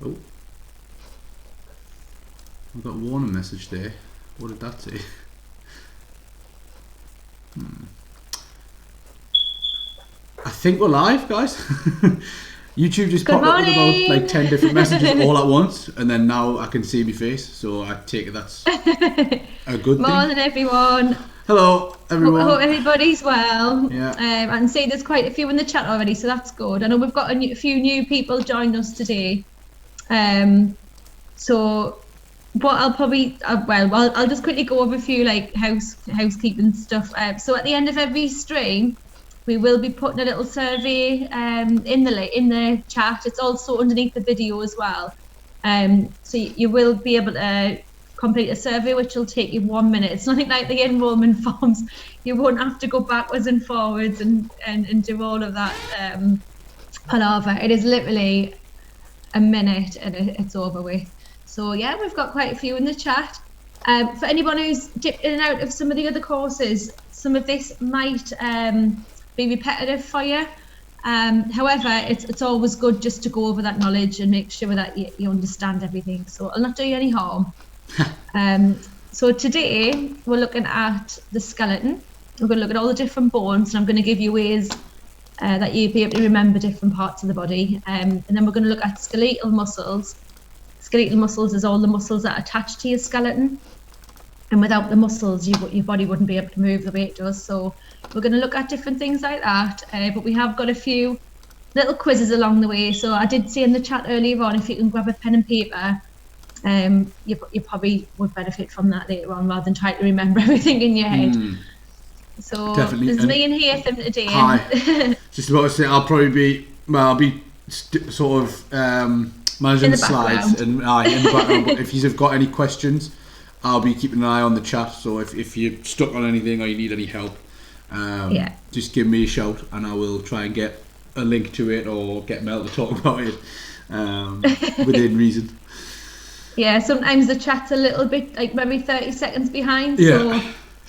Oh, I've got a warning message there. What did that say? I think we're live, guys. YouTube just popped up with about like 10 different messages all at once, and then now I can see my face, so I take it that's a good thing. Morning, everyone. Hello, everyone. Hope everybody's well. Yeah. I can see there's quite a few in the chat already, so that's good. I know we've got a few new people joined us today. So what I'll probably, I'll just quickly go over a few like housekeeping stuff. So at the end of every stream, we will be putting a little survey in the chat. It's also underneath the video as well. So you will be able to complete a survey which will take you 1 minute. It's nothing like the enrolment forms. You won't have to go backwards and forwards and do all of that palaver. It is literally a minute and it's over with. So yeah, we've got quite a few in the chat. For anyone who's dipped in and out of some of the other courses, some of this might be repetitive for you. However, it's always good just to go over that knowledge and make sure that you understand everything. So it'll not do you any harm. So today we're looking at the skeleton. We're going to look at all the different bones, and I'm going to give you ways that you'll be able to remember different parts of the body. And then we're going to look at skeletal muscles. Skeletal muscles is all the muscles that attach to your skeleton. And without the muscles, your body wouldn't be able to move the way it does. So we're going to look at different things like that. But we have got a few little quizzes along the way. So I did say in the chat earlier on, if you can grab a pen and paper, you probably would benefit from that later on rather than trying to remember everything in your head. So definitely. There's me and Hatham today. Hi. Just about to say, I'll be sort of managing the slides and in the background. But if you've got any questions, I'll be keeping an eye on the chat. So if you're stuck on anything or you need any help, just give me a shout and I will try and get a link to it or get Mel to talk about it within reason. Yeah, sometimes the chat's a little bit like maybe 30 seconds behind.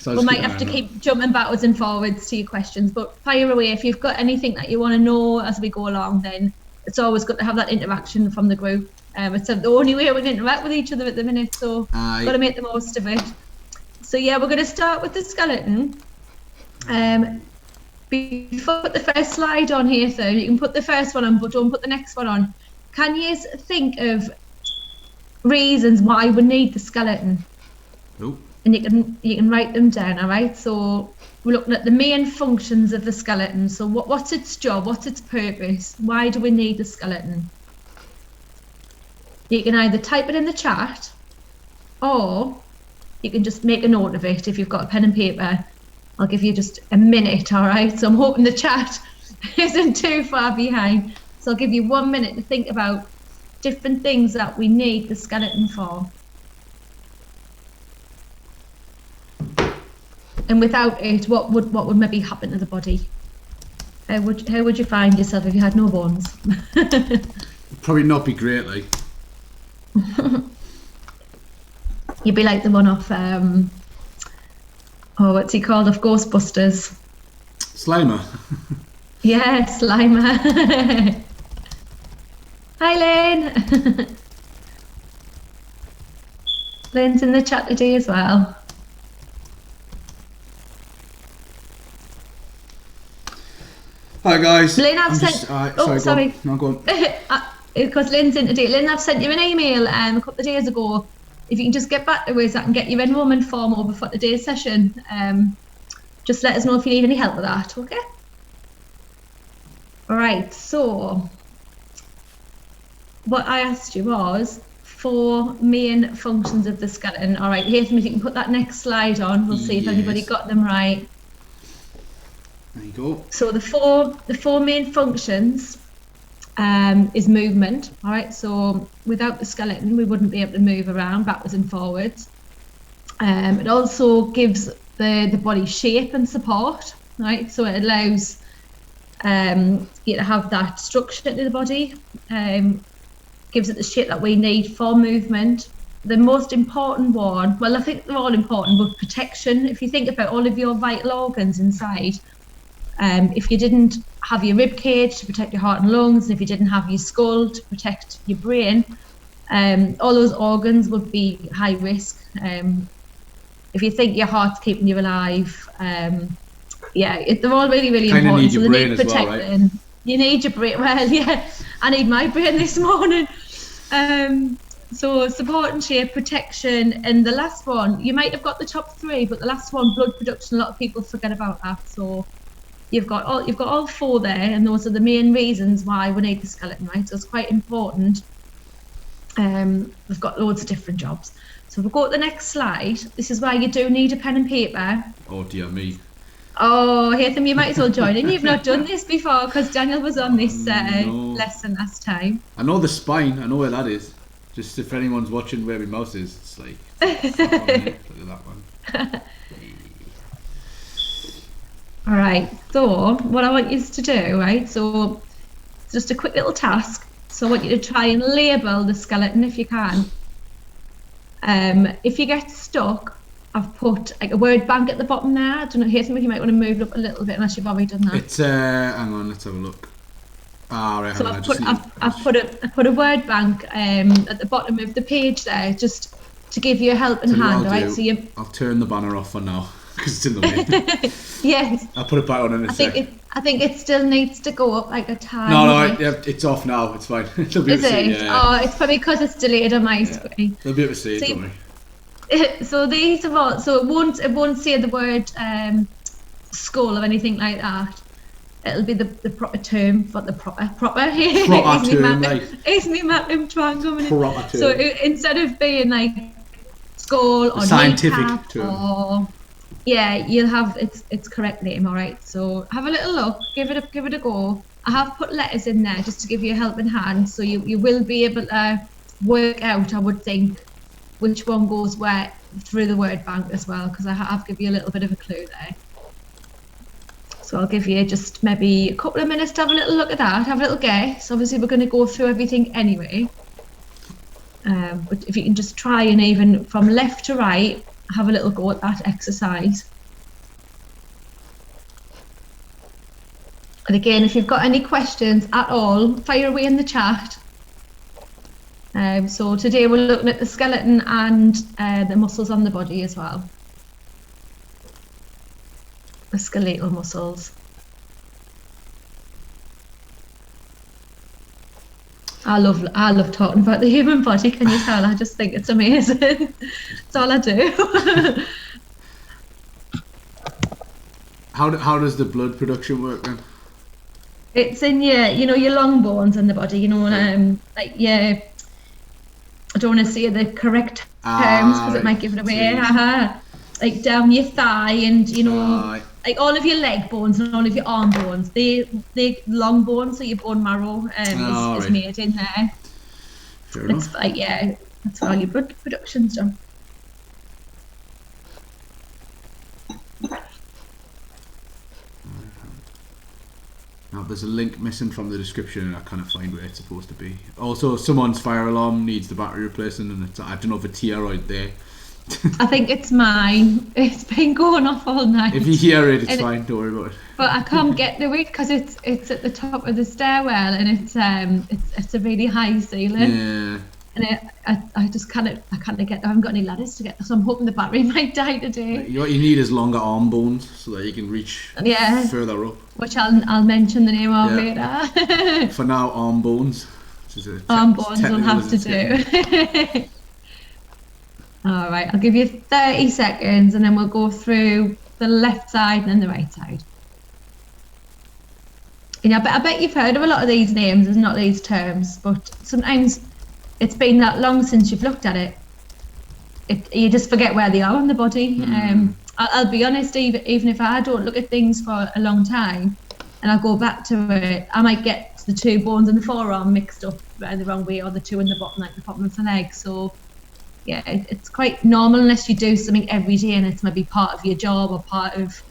So we might have to keep jumping backwards and forwards to your questions. But fire away. If you've got anything that you want to know as we go along, then it's always good to have that interaction from the group. It's the only way we can interact with each other at the minute, so got to make the most of it. So yeah, we're going to start with the skeleton. Before I put the first slide on here, though, you can put the first one on, but don't put the next one on. Can you think of reasons why we need the skeleton? Nope. And you can write them down, all right? So we're looking at the main functions of the skeleton. So what's its job? What's its purpose? Why do we need the skeleton? You can either type it in the chat or you can just make a note of it if you've got a pen and paper. I'll give you just a minute, all right? So I'm hoping the chat isn't too far behind. So I'll give you 1 minute to think about different things that we need the skeleton for. And without it, what would maybe happen to the body? How would you find yourself if you had no bones? Probably not be great, like. You'd be like the one off what's he called, of Ghostbusters? Slimer. Yeah, Slimer. Hi, Lynn. Lynn's in the chat today as well. Hi guys. Lynn, I've sent. Sorry. No, go on. Because Lynn's in today. Lynn, I've sent you an email a couple of days ago. If you can just get back to us, I can get your enrolment form over for today's session. Just let us know if you need any help with that, okay? All right, so what I asked you was 4 main functions of the skeleton. All right, Hatham, if you can put that next slide on, we'll see if anybody got them right. There you go. So the four main functions is movement. All right, so without the skeleton, we wouldn't be able to move around backwards and forwards. It also gives the body shape and support. Right, so it allows you to have that structure to the body. Gives it the shape that we need for movement. The most important one, well, I think they're all important, but protection. If you think about all of your vital organs inside, if you didn't have your rib cage to protect your heart and lungs, and if you didn't have your skull to protect your brain, All those organs would be high risk. If you think your heart's keeping you alive, they're all really, really Kinda important. need your So they brain need as well, protecting. right? You need your brain. Well, yeah, I need my brain this morning. So support and shape, protection, and the last one, you might have got the top three, but the last one, blood production, a lot of people forget about that. So you've got all four there, and those are the main reasons why we need the skeleton, right? So it's quite important. We've got loads of different jobs. So we'll go to the next slide. This is where you do need a pen and paper. Oh dear me. Oh, Hatham, you might as well join in. You've not done this before because Daniel was on this No. lesson last time. I know the spine. I know where that is. Just if anyone's watching where my mouse is, it's like look at that one. All right. So what I want you to do, right? So just a quick little task. So I want you to try and label the skeleton if you can. If you get stuck, I've put like a word bank at the bottom there. I don't know, Hatham, if you might want to move it up a little bit unless you've already done that. It's hang on, let's have a look. Right. So I've put a word bank at the bottom of the page there, just to give you a helping hand, right? So I'll turn the banner off for now because it's in the way. Yes. I'll put it back on in a sec. I think it still needs to go up like a tiny. No, it's off now. It's fine. They'll be able to see, yeah. Oh, it's probably because it's delayed on my screen. They'll be able to see it, don't worry. So these are all. So it won't say the word skull or anything like that. It'll be the proper term for the proper. Proper term, like. It's me mapping triangle. Proper term. So instead of being like skull or scientific kneecap term. or you'll have its correct name. All right. So have a little look. Give it a go. I have put letters in there just to give you a helping hand, so you will be able to work out, I would think, which one goes where through the word bank as well, because I have given you a little bit of a clue there. So I'll give you just maybe a couple of minutes to have a little look at that, have a little guess. Obviously we're going to go through everything anyway. But if you can just try and even from left to right, have a little go at that exercise. And again, if you've got any questions at all, fire away in the chat. So today we're looking at the skeleton and the muscles on the body as well. The skeletal muscles. I love talking about the human body, can you tell? I just think it's amazing. That's all I do. How does the blood production work then? It's in your long bones in the body, I don't want to say the correct terms because it might give it away. Like down your thigh and like all of your leg bones and all of your arm bones. They long bones, so your bone marrow is made in there. Fair enough. It's like that's all your blood production's done. Now there's a link missing from the description and I can't find where it's supposed to be. Also, someone's fire alarm needs the battery replacing and I don't know if it's here right there. I think it's mine. It's been going off all night. If you hear it, it's fine. Don't worry about it. But I can't get to it because it's at the top of the stairwell and it's a really high ceiling. Yeah. And I just can't get. I haven't got any ladders to get there, so I'm hoping the battery might die today. What you need is longer arm bones so that you can reach further up. Which I'll mention the name of later. For now, arm bones. Arm bones will have to do. All right, I'll give you 30 seconds and then we'll go through the left side and then the right side. And I bet you've heard of a lot of these names and not these terms, but sometimes it's been that long since you've looked at it. You just forget where they are on the body. I'll be honest, even if I don't look at things for a long time and I'll go back to it, I might get the two bones in the forearm mixed up the wrong way, or the two in the bottom, like the bottom of the leg. So yeah, it's quite normal unless you do something every day and it's maybe part of your job or part of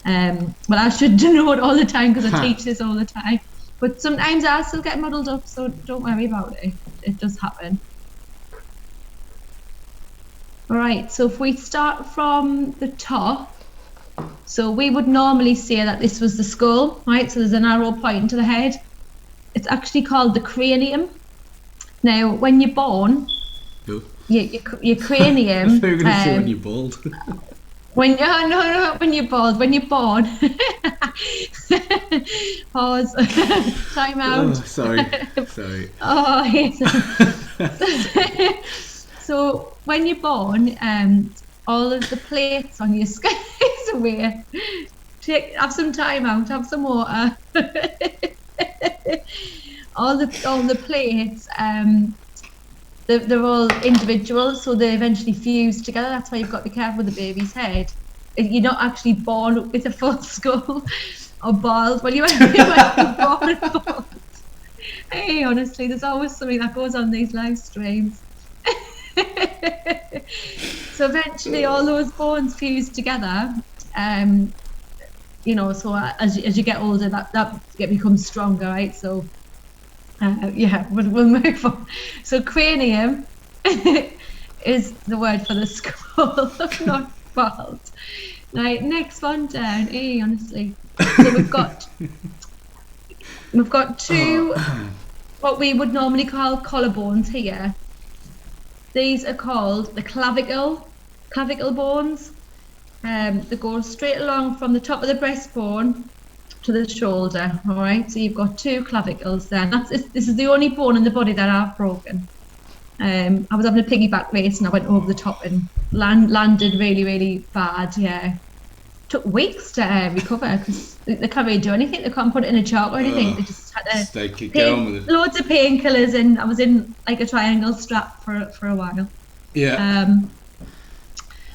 well, I should know it all the time because I teach this all the time, but sometimes I still get muddled up, so don't worry about it. It does happen. All right, so if we start from the top, so we would normally say that this was the skull, right? So there's an arrow pointing to the head. It's actually called the cranium. Now, when you're born, your cranium. I thought you were going to say when you're bald. When you're bald. When you're born. Pause. Time out. Oh, sorry. Oh, yes. So when you're born, all of the plates on your skin is away. Have some time out. Have some water. all the plates. They're all individual, so they eventually fuse together. That's why you've got to be careful with the baby's head. You're not actually born with a full skull or bald. When you're born and bald. Hey, honestly, there's always something that goes on these live streams. So eventually all those bones fuse together. So as you get older, that becomes stronger, right? So we'll move on. So cranium is the word for the skull, not bald. Right, next one down. Hey, honestly. So we've got two what we would normally call collarbones here. These are called the clavicle bones. They go straight along from the top of the breastbone to the shoulder. All right, so you've got two clavicles there. This is the only bone in the body that I've broken. I was having a piggyback race and I went over the top and landed really, really bad. Yeah, took weeks to recover because they can't really do anything. They can't put it in a chalk or anything. They just had to get on with it. Loads of painkillers, and I was in like a triangle strap for a while. Yeah.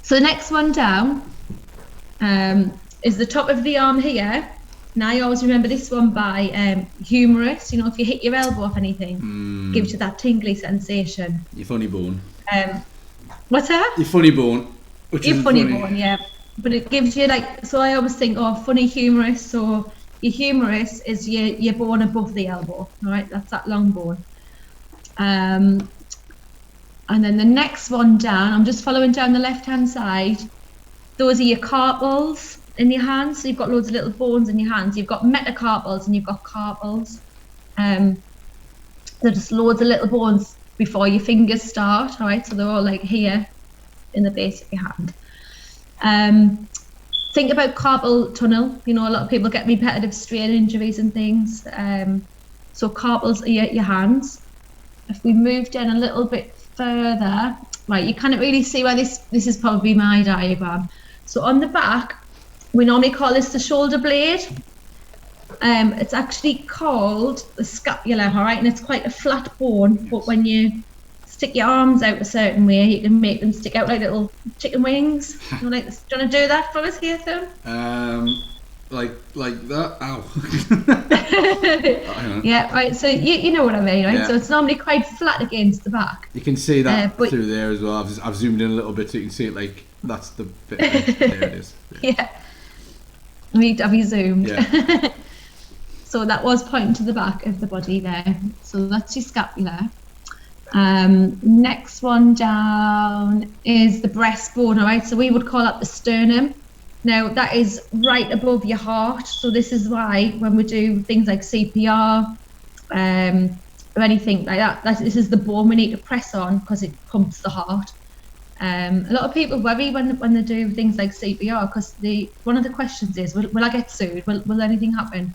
So the next one down is the top of the arm here. Now I always remember this one by humerus. If you hit your elbow off anything, gives you that tingly sensation. Your funny bone. What's that? Your funny bone. Your funny bone, yeah. But it gives you so I always think, funny humerus. So your humerus is your bone above the elbow, all right? That's that long bone. And then the next one down, I'm just following down the left-hand side. Those are your carpals in your hands. So you've got loads of little bones in your hands. You've got metacarpals and you've got carpals. They're just loads of little bones before your fingers start, all right? So they're all like here in the base of your hand. Think about carpal tunnel. A lot of people get repetitive strain injuries and things. So carpals are your hands. If we move down a little bit further, right, you can't really see why this is probably my diagram. So on the back, we normally call this the shoulder blade. It's actually called the scapula, all right, and it's quite a flat bone, but when you stick your arms out a certain way, you can make them stick out like little chicken wings. Do you want to do that for us, Haytham? Like that. Ow. Yeah, right. So you know what I mean, right? Yeah. So it's normally quite flat against the back. You can see that through there as well. I've zoomed in a little bit so you can see it. Like that's the bit. There it is. Yeah. Have you zoomed? Yeah. So that was pointing to the back of the body there. So that's your scapula. Next one down is the breastbone, all right? So we would call that the sternum. Now that is right above your heart. So this is why when we do things like CPR or anything like that, this is the bone we need to press on because it pumps the heart. A lot of people worry when they do things like CPR because one of the questions is, will I get sued? Will anything happen?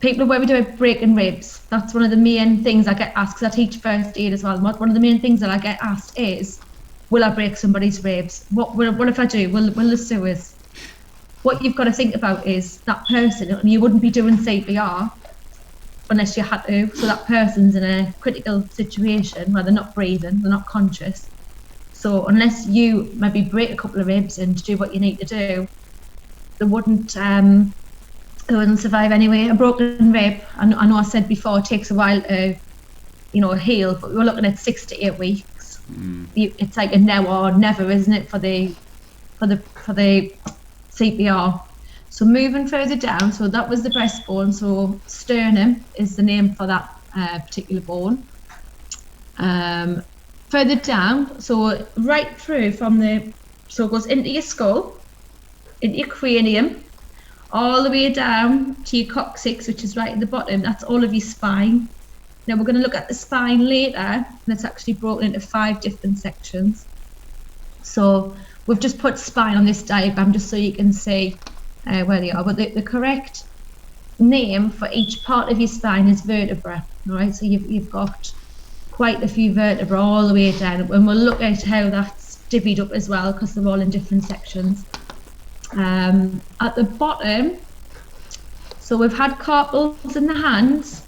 People worry about breaking ribs. That's one of the main things I get asked, because I teach first aid as well. One of the main things that I get asked is, will I break somebody's ribs? What if I do? Will they sue us? What you've got to think about is that person, and you wouldn't be doing CPR unless you had to. So that person's in a critical situation where they're not breathing, they're not conscious. So unless you maybe break a couple of ribs and do what you need to do, they wouldn't survive anyway. A broken rib, I know I said before, it takes a while to heal, but we're looking at 6 to 8 weeks. It's like a now or never, isn't it, for the CPR. So moving further down, so that was the breastbone. So sternum is the name for that particular bone. Further down, so right through so it goes into your skull, into your cranium, all the way down to your coccyx, which is right at the bottom. That's all of your spine. Now we're going to look at the spine later, and it's actually broken into 5 different sections. So we've just put spine on this diagram just so you can see where they are. But the correct name for each part of your spine is vertebra. All right, so you've got quite a few vertebrae all the way down, and we'll look at how that's divvied up as well, because they're all in different sections. At the bottom, so we've had carpals in the hands,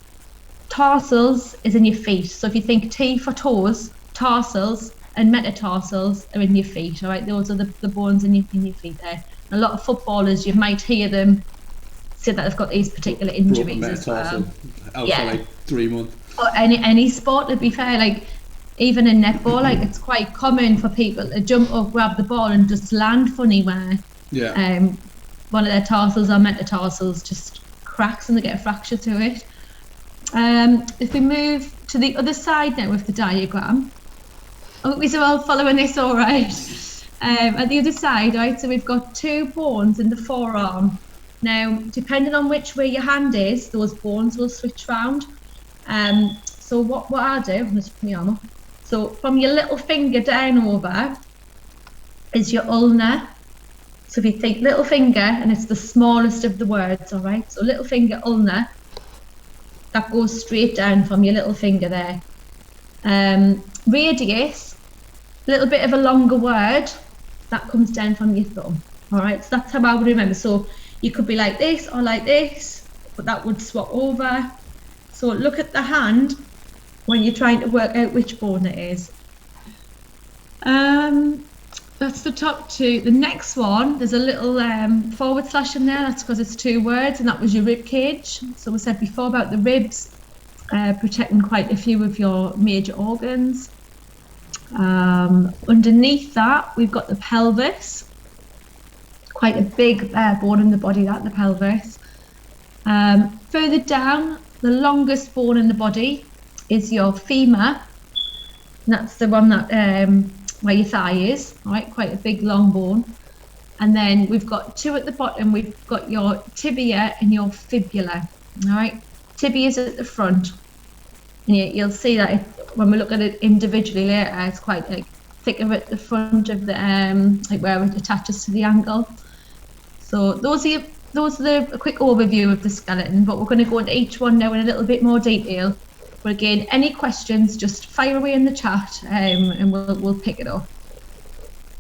tarsals is in your feet. So if you think T for toes, tarsals and metatarsals are in your feet. All right, those are the bones in your feet there. A lot of footballers, you might hear them say that they've got these particular injuries as well. Out for like 3 months. Or any sport, to be fair, like even in netball, like it's quite common for people to jump up, grab the ball and just land funny where one of their tarsals or metatarsals just cracks and they get a fracture to it. If we move to the other side now with the diagram, I hope we're all following this all right. At the other side, right, so we've got 2 bones in the forearm. Now, depending on which way your hand is, those bones will switch round. So what I'll do, I'm just put my arm up. So from your little finger down over is your ulnar. So if you think little finger, and it's the smallest of the words, all right? So little finger, ulnar, that goes straight down from your little finger there. Radius, a little bit of a longer word, that comes down from your thumb, all right? So that's how I would remember. So you could be like this or like this, but that would swap over. So look at the hand when you're trying to work out which bone it is. That's the top 2. The next one, there's a little forward slash in there. That's because it's 2 words, and that was your rib cage. So we said before about the ribs protecting quite a few of your major organs. Underneath that, we've got the pelvis. Quite a big bone in the body, that, the pelvis. Further down, the longest bone in the body is your femur. And that's the one that where your thigh is, all right, quite a big long bone. And then we've got 2 at the bottom. We've got your tibia and your fibula, all right. Tibia is at the front, and you'll see that when we look at it individually later, it's quite like thicker at the front of the like where it attaches to the ankle. So those are a quick overview of the skeleton, but we're going to go into each one now in a little bit more detail. But again, any questions, just fire away in the chat, and we'll pick it up.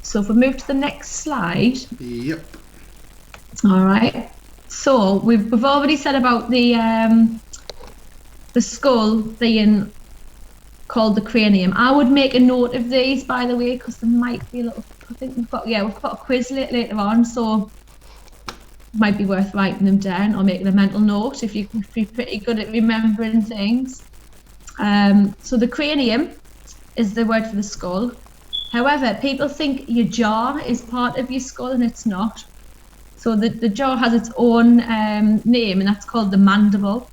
So if we move to the next slide. Yep. All right. So we've already said about the skull being called the cranium. I would make a note of these, by the way, because there might be a little. I think we've got a quiz later on, so it might be worth writing them down or making a mental note if you're pretty good at remembering things. So the cranium is the word for the skull. However, people think your jaw is part of your skull, and it's not. So the jaw has its own name, and that's called the mandible.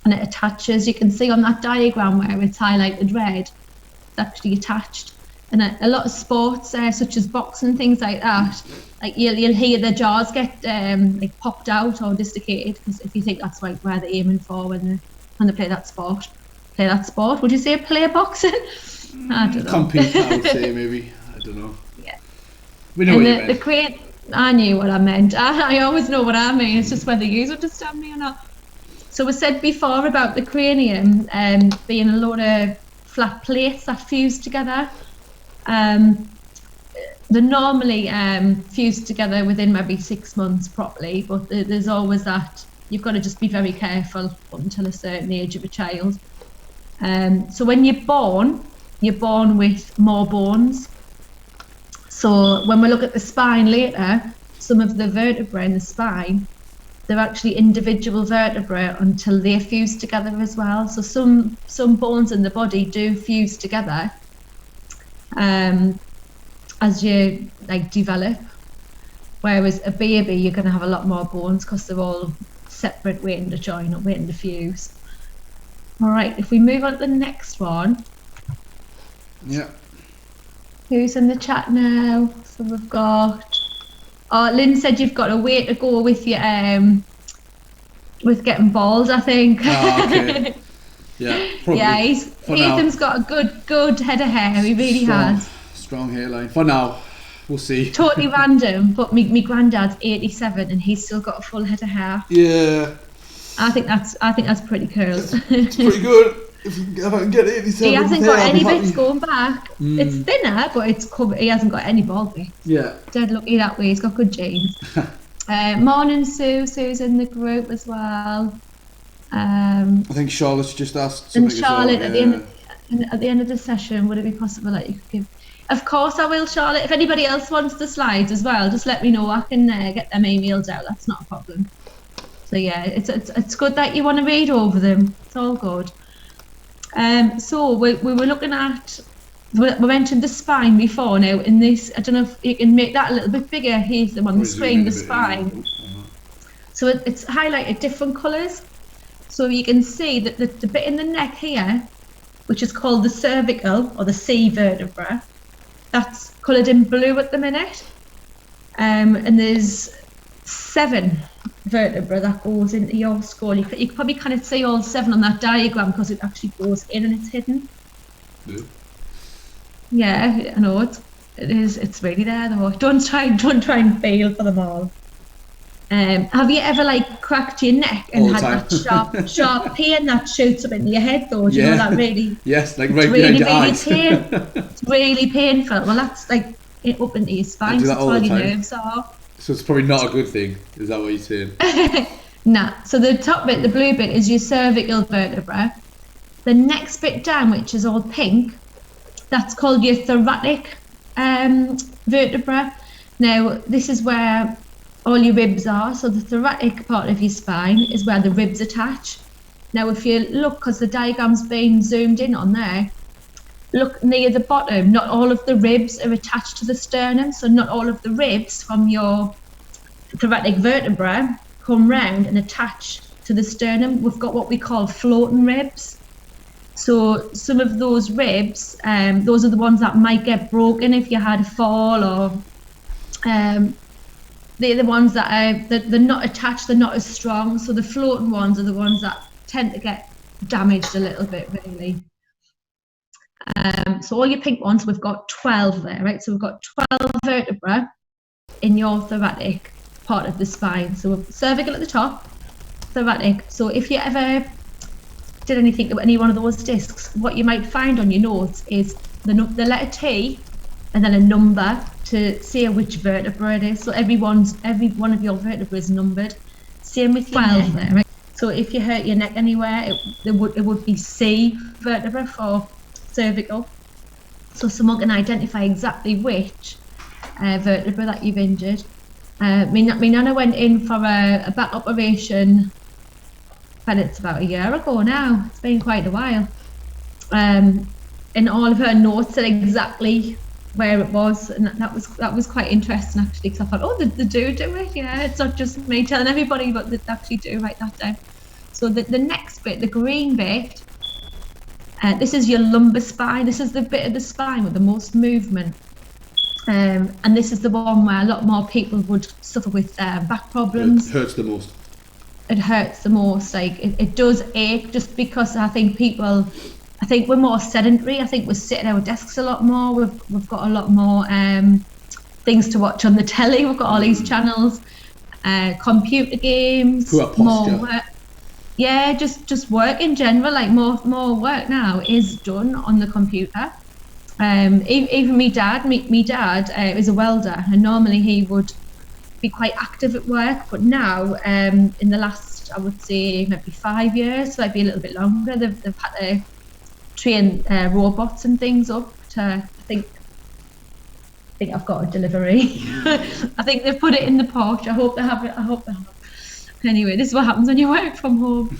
And it attaches, you can see on that diagram where it's highlighted red, it's actually attached. And a lot of sports, such as boxing and things like that, like you'll hear the jaws get like popped out or dislocated, because if you think that's like where they're aiming for when they play that sport. Would you say play boxing? I don't know. Compete, I would say, maybe. I don't know. Yeah. We know what you meant. I knew what I meant. I always know what I mean. It's just whether you understand me or not. So we said before about the cranium being a lot of flat plates that fuse together. They're normally fused together within maybe 6 months properly, but there's always that. You've got to just be very careful up until a certain age of a child. So when you're born with more bones. So when we look at the spine later, some of the vertebrae in the spine, they're actually individual vertebrae until they're fused together as well. So some bones in the body do fuse together as you like develop. Whereas a baby, you're going to have a lot more bones because they're all separate, waiting to join or waiting to fuse. All right, if we move on to the next one. Yeah. Who's in the chat now? So we've got. Oh, Lynn said you've got a way to go with your with getting bald, I think. Oh, okay. Yeah, probably. Yeah, Ethan's got a good head of hair. He really has. Strong hairline. For now, we'll see. Totally random, but my granddad's 87 and he's still got a full head of hair. Yeah. I think that's pretty cool. It's pretty good. If I can get 87. He hasn't got any bits going back. It's thinner, but it's covered. He hasn't got any bald bits. Yeah. Dead lucky that way. He's got good genes. Morning, Sue. Sue's in the group as well. I think Charlotte's just asked something. And Charlotte, as well. at the end of the session, would it be possible that you could give? Of course, I will, Charlotte. If anybody else wants the slides as well, just let me know. I can get them emailed out. That's not a problem. So yeah, it's good that you want to read over them. It's all good. So we were looking at, we mentioned the spine before. Now in this, I don't know if you can make that a little bit bigger here on the screen, the spine. So it's highlighted different colours. So you can see that the bit in the neck here, which is called the cervical or the C vertebra, that's coloured in blue at the minute. And there's 7 vertebra that goes into your skull. You can probably kind of see all 7 on that diagram because it actually goes in and it's hidden. Yeah, I know it's really there though. Don't try and feel for them all. Have you ever cracked your neck and had that sharp pain that shoots up into your head though? Do you know that really? Yes, right behind your eyes. It's really painful. Well, that's up into your spine. So that's all your nerves are. So it's probably not a good thing. Is that what you're saying? Nah. So the top bit, the blue bit, is your cervical vertebra. The next bit down, which is all pink, that's called your thoracic vertebra. Now, this is where all your ribs are. So the thoracic part of your spine is where the ribs attach. Now, if you look, because the diagram's been zoomed in on there, look near the bottom, not all of the ribs are attached to the sternum. So not all of the ribs from your thoracic vertebra come round and attach to the sternum. We've got what we call floating ribs. So some of those ribs, those are the ones that might get broken if you had a fall, or they're the ones that they're not attached, they're not as strong. So the floating ones are the ones that tend to get damaged a little bit, really. So all your pink ones, we've got 12 there, right? So we've got 12 vertebra in your thoracic part of the spine. So we've cervical at the top, thoracic. So if you ever did anything to any one of those discs, what you might find on your notes is the letter T and then a number to say which vertebra it is. So every one of your vertebrae is numbered. Same with your 12 there, right? So if you hurt your neck anywhere, it would be C vertebra for cervical. So someone can identify exactly which vertebra that you've injured. My nana went in for a back operation, but it's about a year ago now. It's been quite a while. And all of her notes said exactly where it was, and that was quite interesting actually, because I thought, oh, they do it. Yeah, it's not just me telling everybody, but they actually do write that down. So the next bit, the green bit, this is your lumbar spine. This is the bit of the spine with the most movement. And this is the one where a lot more people would suffer with back problems. It hurts the most. It hurts the most. It does ache, just because I think we're more sedentary. I think we're sitting at our desks a lot more. We've got a lot more things to watch on the telly. We've got all these channels, computer games, poor posture. More work. Yeah, just work in general. More work now is done on the computer. Even me dad is a welder, and normally he would be quite active at work, but now in the last, I would say, maybe 5 years, so might be a little bit longer, they've had to train robots and things up to, I think I've got a delivery. I think they've put it in the post. I hope they have it. Anyway, this is what happens when you work from home.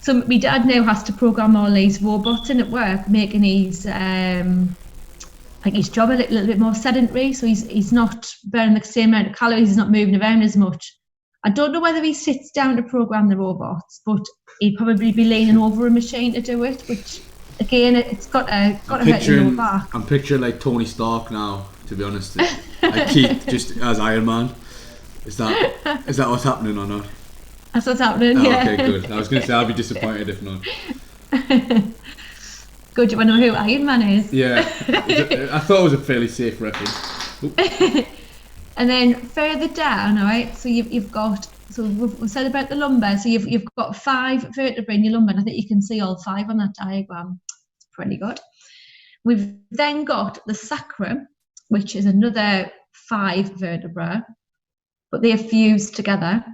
So my dad now has to program all these robots in at work, making his job a little bit more sedentary. So he's not burning the same amount of calories, he's not moving around as much. I don't know whether he sits down to program the robots, but he'd probably be leaning over a machine to do it, which again, it's got to hurt your lower back. I'm picturing like Tony Stark now, to be honest. Like Keith just as Iron Man. Is that what's happening or not? That's what's happening. Oh, yeah. okay, good. I was going to say I'll be disappointed if not. Good. You want to know who Iron Man is? Yeah, I thought it was a fairly safe reference. And then further down, all right. So you've got. So we've said about the lumbar. So you've got 5 vertebrae in your lumbar. And I think you can see all 5 on that diagram. It's pretty good. We've then got the sacrum, which is another 5 vertebrae, but they are fused together.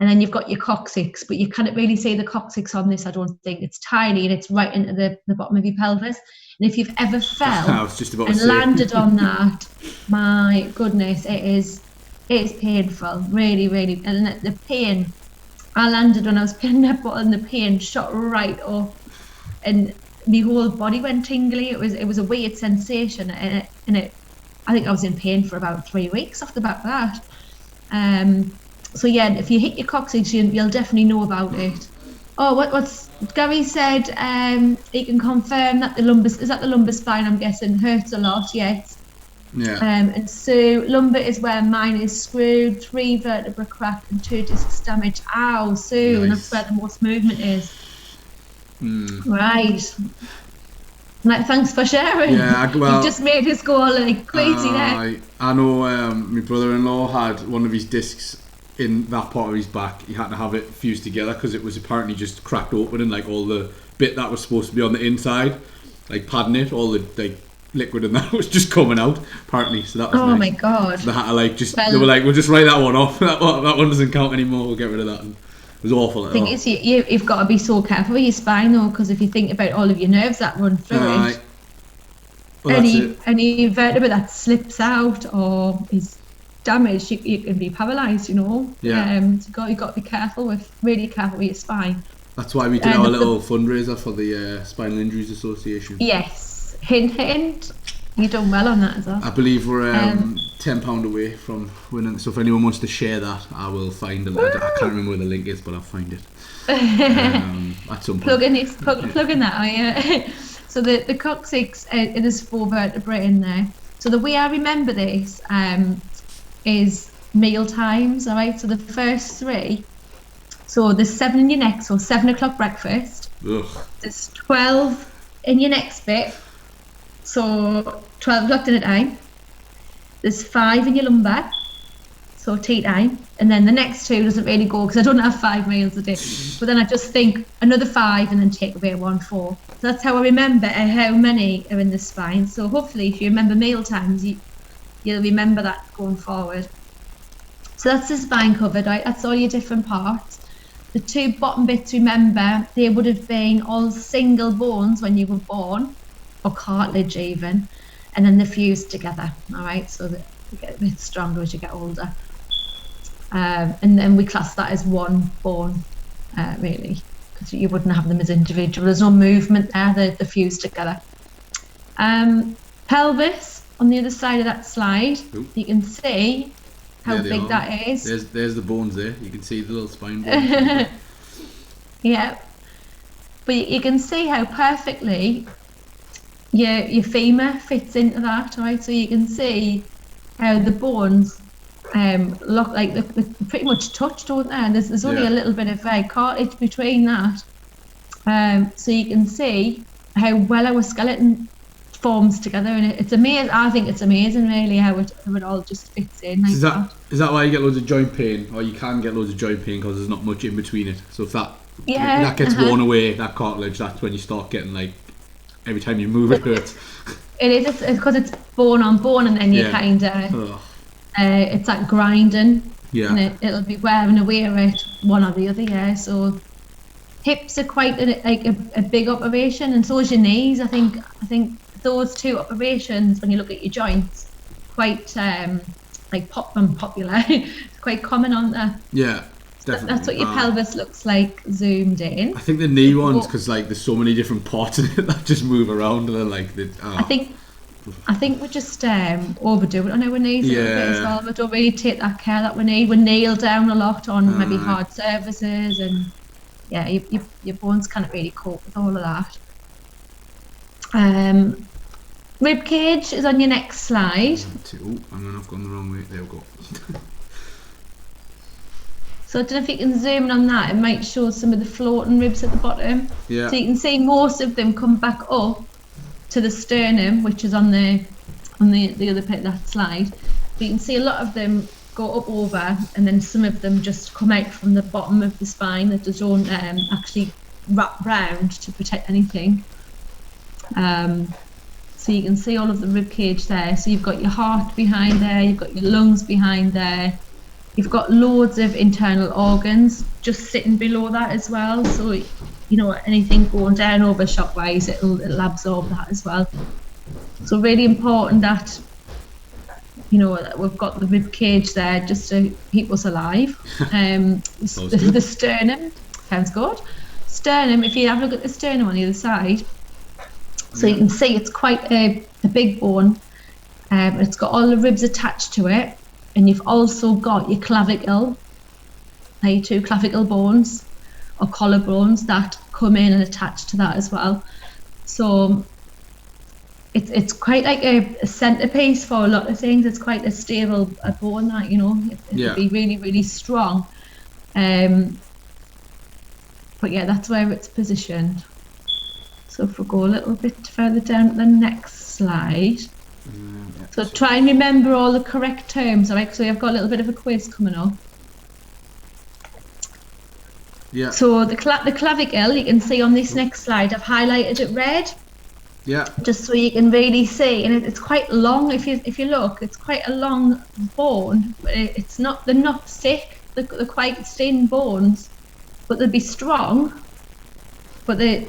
And then you've got your coccyx, but you can't really see the coccyx on this, I don't think. It's tiny and it's right into the bottom of your pelvis. And if you've ever fell and landed on that, my goodness, it is painful, really, really. And the pain, I landed when I was playing netball and the pain shot right up and my whole body went tingly. It was a weird sensation, and I think I was in pain for about 3 weeks off the back of that. So yeah, if you hit your coccyx, you'll definitely know about it. Oh, what's Gary said? He can confirm that the lumbar spine, I'm guessing, hurts a lot. Yes. Yeah. And so lumbar is where mine is screwed, 3 vertebrae cracked and 2 discs damaged. Ow, so Nice. that's where the most movement is. Right. Like, thanks for sharing. Yeah, well, you've just made us go all like crazy there. I know my brother-in-law had one of his discs in that part of his back. He had to have it fused together because it was apparently just cracked open and like all the bit that was supposed to be on the inside, like padding it, all the like liquid and that was just coming out apparently. So that was nice. My god. So they had to they were like, we'll just write that one off. that one doesn't count anymore. We'll get rid of that. And it was awful. The thing is, you've got to be so careful with your spine though, because if you think about all of your nerves that run through it, well, any vertebra that slips out or is damaged, you can be paralysed, Yeah. So you've got to be really careful with your spine. That's why we did our little fundraiser for the Spinal Injuries Association. Yes, hint. You've done well on that as well. I believe we're £10 away from winning. So if anyone wants to share that, I will find it. I can't remember where the link is, but I'll find it at some point. Plug in that. So the coccyx, there's 4 vertebrae in there. So the way I remember this is meal times. All right. So the first 3. So there's 7 in your neck. So 7 o'clock breakfast. Ugh. There's 12 in your next bit. So 12 o'clock dinner time. There's 5 in your lumbar, so tea time, and then the next 2 doesn't really go because I don't have 5 meals a day. But then I just think another 5 and then take away 1 4. So that's how I remember how many are in the spine. So hopefully, if you remember meal times, you'll remember that going forward. So that's the spine covered, right? That's all your different parts. The 2 bottom bits, remember, they would have been all single bones when you were born, or cartilage even, and then they're fused together, all right, so that you get a bit stronger as you get older, and then we class that as one bone, really, because you wouldn't have them as individual. There's no movement there, they're fused together. Pelvis on the other side of that slide. Ooh. You can see how big that is. There's the bones there. You can see the little spine bones. Yeah, but you can see how perfectly your femur fits into that, right? So you can see how the bones look like they're pretty much touched, don't they? And there's only a little bit of cartilage between that. So you can see how well our skeleton forms together, and it's amazing. I think it's amazing, really, how it all just fits in. Like is that why you get loads of joint pain, or you can get loads of joint pain because there's not much in between it? So if that gets worn away, that cartilage, that's when you start getting like every time you move it hurts. It is. It's because it's bone on bone, and then you kind of it's like grinding. Yeah. And it'll be wearing away at it, one or the other. Yeah. So hips are quite a big operation, and so is your knees. I think those 2 operations, when you look at your joints, quite popular. It's quite common on there. Yeah. Definitely. That's what your pelvis looks like zoomed in. I think the knee ones, because like there's so many different parts in it that just move around, and then like I think we just overdo it on our knees a little bit as well. We don't really take that care that we need. We kneel down a lot on maybe hard surfaces, and your bones can't really cope with all of that. Rib cage is on your next slide. Oh, hang on, I've gone the wrong way. There we go. So I don't know if you can zoom in on that. It might show some of the floating ribs at the bottom. Yeah. So you can see most of them come back up to the sternum, which is on the other bit of that slide. But you can see a lot of them go up over, and then some of them just come out from the bottom of the spine that they don't actually wrap round to protect anything. So you can see all of the rib cage there. So you've got your heart behind there, you've got your lungs behind there, you've got loads of internal organs just sitting below that as well. So you know, anything going down over shock-wise, it'll absorb that as well. So really important that, you know, we've got the rib cage there just to keep us alive. The sternum, sounds good. Sternum, if you have a look at the sternum on the other side, so you can see it's quite a big bone. It's got all the ribs attached to it, and you've also got your clavicle, your two clavicle bones or collarbones that come in and attach to that as well. So it's quite like a centerpiece for a lot of things. It's quite a stable bone that, you know, it'll be really, really strong. But yeah, that's where it's positioned. So if we go a little bit further down to the next slide. So try and remember all the correct terms, all right? So I've got a little bit of a quiz coming up. Yeah. So the clavicle, you can see on this next slide, I've highlighted it red. Yeah. Just so you can really see, and it's quite long. If you look, it's quite a long bone. But it's not. They're not thick. They're quite thin bones, but they'll be strong. But they're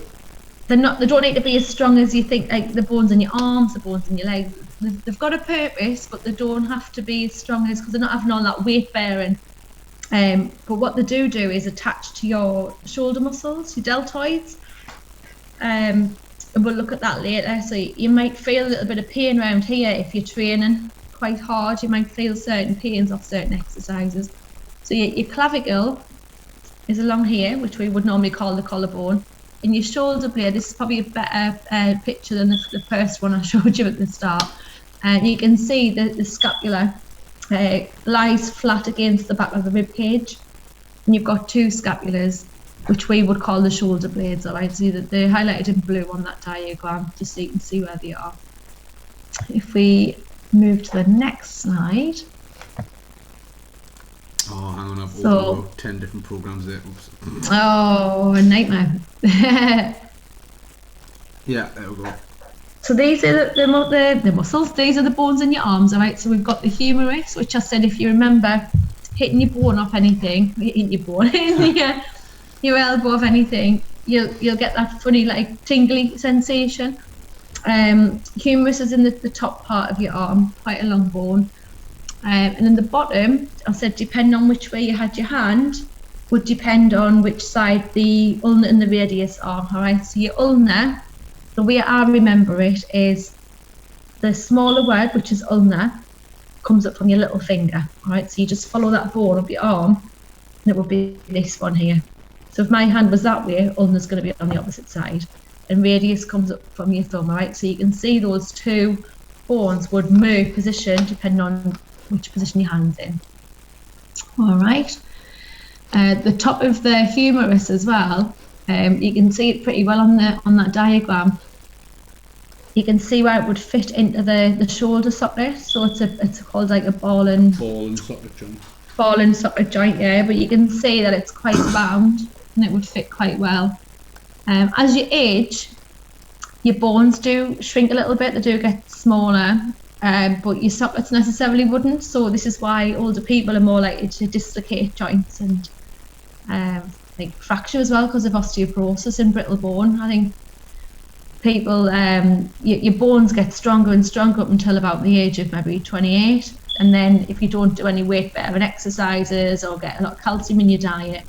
not. They don't need to be as strong as you think. Like the bones in your arms, the bones in your legs. They've got a purpose, but they don't have to be as strong as, because they're not having all that weight bearing. But what they do is attach to your shoulder muscles, your deltoids. And we'll look at that later. So you might feel a little bit of pain around here if you're training quite hard. You might feel certain pains off certain exercises. So your clavicle is along here, which we would normally call the collarbone. And your shoulder blade, this is probably a better picture than the first one I showed you at the start. And you can see the scapula lies flat against the back of the rib cage. And you've got two scapulas, which we would call the shoulder blades, all right? So they're highlighted in blue on that diagram, just so you can see where they are. If we move to the next slide. Oh, hang on, I've opened about 10 different programs there. Oops. Oh, a nightmare. Yeah, there we go. So these are the muscles, these are the bones in your arms, all right? So we've got the humerus, which I said, if you remember, hitting your bone off anything, hitting your bone, your elbow of anything, you'll get that funny, like, tingly sensation. Humerus is in the top part of your arm, quite a long bone. And then the bottom, I said, depending on which way you had your hand, would depend on which side the ulna and the radius are, all right? So your ulna, the way I remember it is the smaller word, which is ulna, comes up from your little finger, all right? So you just follow that bone up your arm, and it will be this one here. So if my hand was that way, ulna's going to be on the opposite side, and radius comes up from your thumb, all right? So you can see those two bones would move position depending on which position your hand's in. All right. The top of the humerus as well, you can see it pretty well on that diagram. You can see where it would fit into the shoulder socket. So it's called like a ball and socket joint. Ball and socket joint, yeah. But you can see that it's quite round and it would fit quite well. As you age, your bones do shrink a little bit. They do get smaller, but your sockets necessarily wouldn't. So this is why older people are more likely to dislocate joints and like fracture as well, because of osteoporosis and brittle bone. I think people, your bones get stronger and stronger up until about the age of maybe 28, and then if you don't do any weight bearing exercises or get a lot of calcium in your diet,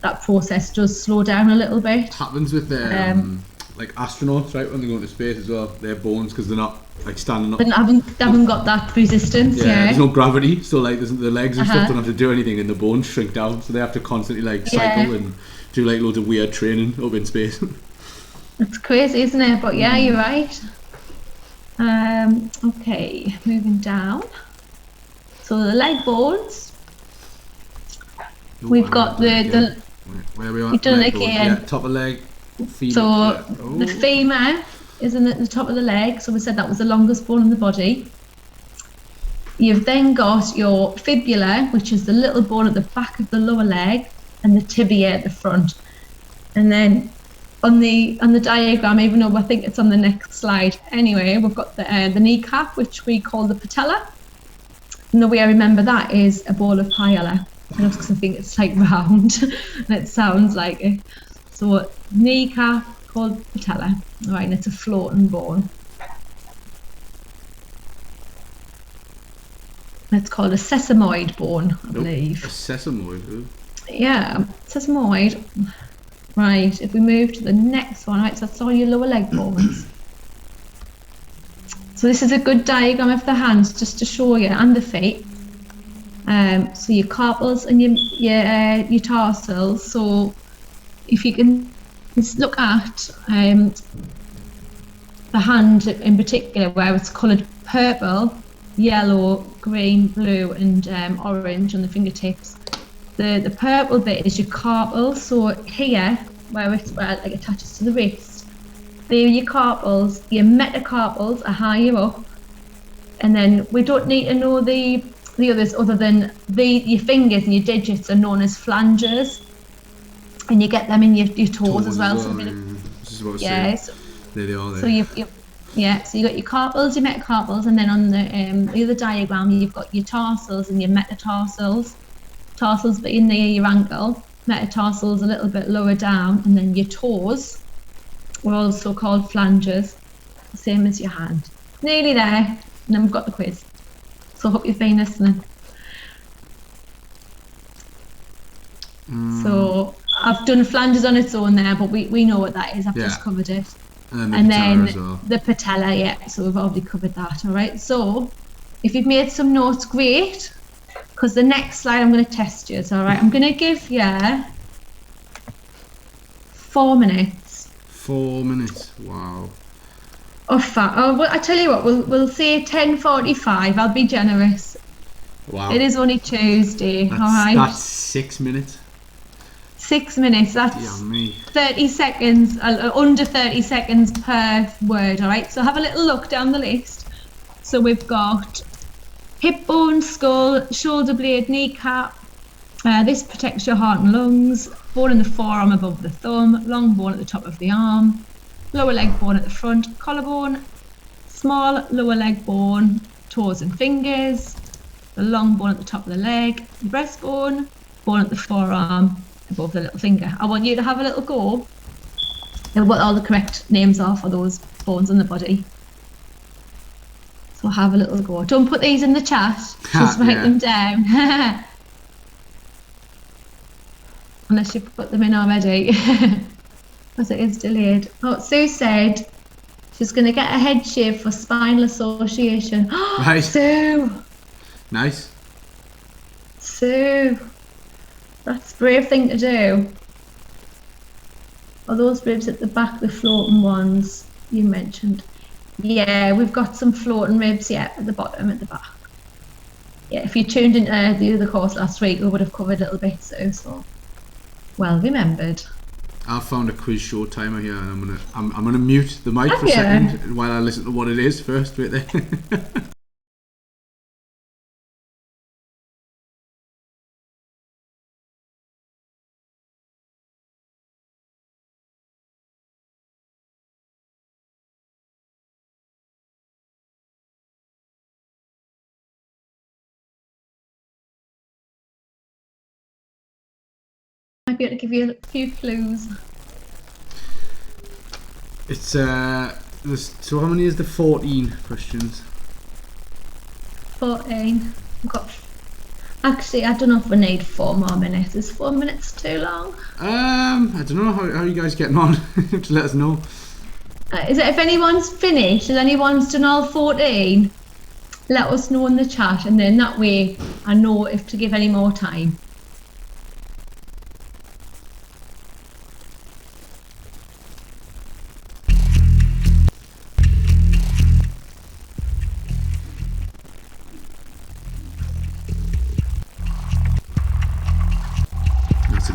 that process does slow down a little bit. It happens with the like astronauts, right, when they go into space as well, their bones, because they're not like standing up. They haven't got that resistance. Yeah, there's no gravity, so like the legs and stuff don't have to do anything, and the bones shrink down, so they have to constantly like cycle and do like loads of weird training up in space. It's crazy, isn't it? But yeah, you're right. Okay, moving down. So the leg bones. We've got the where we are. you've done Leg it bone. again. Yeah, top of leg. Femur. So Yeah. Oh. the femur is in the top of the leg. So we said that was the longest bone in the body. You've then got your fibula, which is the little bone at the back of the lower leg, and the tibia at the front. And then on the diagram, even though I think it's on the next slide, anyway, we've got the kneecap, which we call the patella. And the way I remember that is a ball of paella, because I think it's like round and it sounds like it. So kneecap called patella, right, and it's a floating bone. It's called a sesamoid bone, I believe. A sesamoid? Yeah, sesamoid. Right, if we move to the next one, right, so that's all your lower leg bones. So this is a good diagram of the hands, just to show you, and the feet. So your carpals and your tarsals. So if you can look at the hand in particular, where it's coloured purple, yellow, green, blue, and orange on the fingertips. The purple bit is your carpals. So here, where it like attaches to the wrist, they're your carpals. Your metacarpals are higher up, and then we don't need to know the others other than your fingers and your digits are known as flanges, and you get them in your toes as well. So this is what yes. There they are. There. So so you got your carpals, your metacarpals, and then on the other diagram you've got your tarsals and your metatarsals. Tarsals being near your ankle, metatarsals a little bit lower down, and then your toes were also called flanges, same as your hand. Nearly there, and then we've got the quiz. So I hope you've been listening. So I've done flanges on its own there, but we know what that is. I've just covered it. And then the patella, yeah, so we've already covered that. All right, so if you've made some notes, great, because the next slide I'm going to test you. All right, I'm going to give you 4 minutes. 4 minutes, wow. Well, I tell you what, we'll say 10:45. I'll be generous. Wow. It is only Tuesday, all right? That's 6 minutes. 6 minutes, that's 30 seconds, under 30 seconds per word, all right? So have a little look down the list. So we've got hip bone, skull, shoulder blade, kneecap. This protects your heart and lungs. Bone in the forearm above the thumb, long bone at the top of the arm, lower leg bone at the front, collarbone, small lower leg bone, toes and fingers, the long bone at the top of the leg, breastbone, bone at the forearm, above the little finger. I want you to have a little go at what all the correct names are for those bones in the body. So have a little go. Don't put these in the chat, just write them down. Unless you put them in already, because it is delayed. Oh, Sue said she's going to get a head shave for spinal association. Right. Sue! Nice. Sue! That's a brave thing to do. Are those ribs at the back the floating ones you mentioned? Yeah, we've got some floating ribs, yeah, at the bottom, at the back. Yeah, if you tuned into the other course last week, we would have covered a little bit, so well remembered. I found a quiz show timer here, and I'm gonna mute the mic for a second while I listen to what it is first. Right there. Might be able to give you a few clues. It's so how many is the 14 questions? 14. We've got. Actually, I don't know if we need 4 more minutes. Is 4 minutes too long? I don't know how you guys getting on. You have to let us know. Is it if anyone's finished, if anyone's done all 14, let us know in the chat, and then that way I know if to give any more time.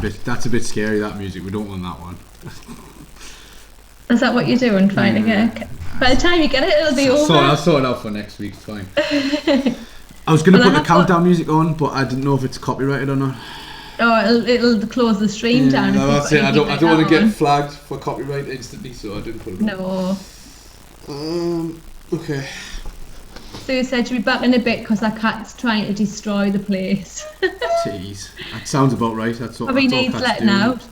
that's a bit scary. That music, we don't want that one. Is that what you're doing? Trying to get? By the time you get it, it'll be over. I'll sort it out for next week. It's fine. I was going to put the countdown music on, but I didn't know if it's copyrighted or not. Oh, it'll close the stream down. No, that's it. I don't want to get flagged for copyright instantly, so I didn't put it on. No. Okay. Sue said she'll be back in a bit because our cat's trying to destroy the place. Jeez, that sounds about right. That's all. Probably needs letting out.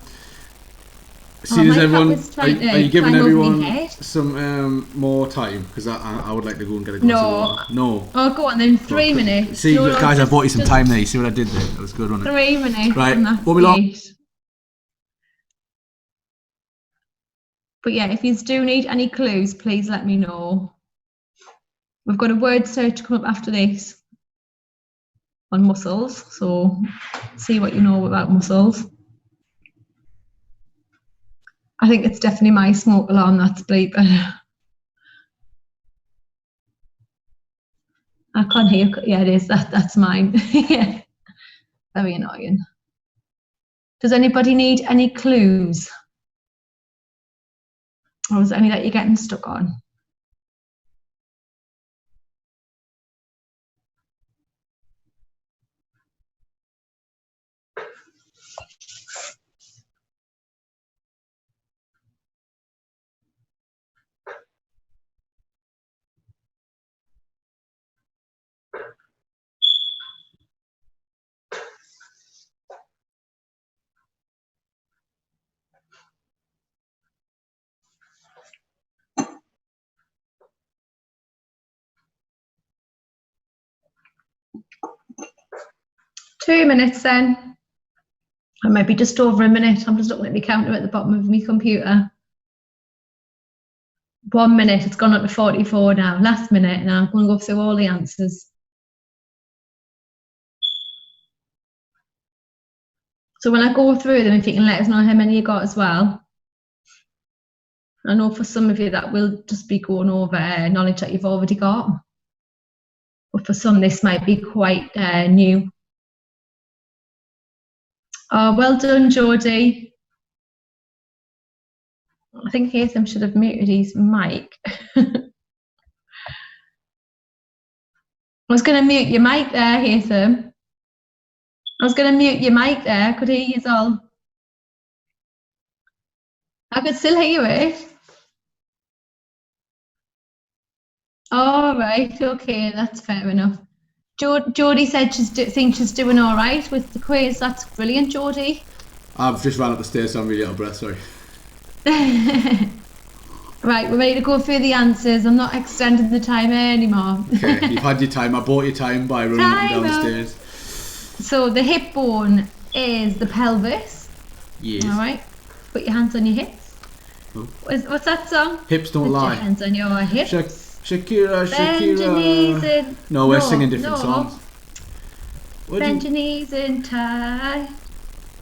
See, does everyone? Are you giving everyone some more time? Because I would like to go and get a glass of water. No. Oh, go on then. 3 minutes. See, guys, I bought you some time there. You see what I did there? That was good, wasn't it? 3 minutes. Right. What we long? But yeah, if you do need any clues, please let me know. We've got a word search come up after this on mussels. So see what you know about mussels. I think it's definitely my smoke alarm that's bleeping. I can't hear. Yeah, it is. That's mine. Yeah. Very annoying. Does anybody need any clues? Or is there any that you're getting stuck on? Two minutes then. Or maybe just over a minute. I'm just looking at the counter at the bottom of my computer. 1 minute, it's gone up to 44 now. Last minute, now I'm going to go through all the answers. So when I go through them, if you can let us know how many you got as well. I know for some of you that will just be going over knowledge that you've already got. But for some, this might be quite new. Oh, well done, Geordie. I think Haytham should have muted his mic. I was going to mute your mic there, Haytham. I was going to mute your mic there. Could hear you all. I could still hear it. All right, okay, that's fair enough. Jodie said she thinks she's doing all right with the quiz. That's brilliant, Jodie. I've just ran up the stairs, so I'm really out of breath, sorry. Right, we're ready to go through the answers. I'm not extending the timer anymore. Okay, you've had your time. I bought your time by running up and down the stairs. So the hip bone is the pelvis. Yes. All right, put your hands on your hips. Oh. What's that song? Hips don't lie. Put your hands on your hips. Shakira. Bend your knees and... No, we're singing different songs. Bend your knees and tie.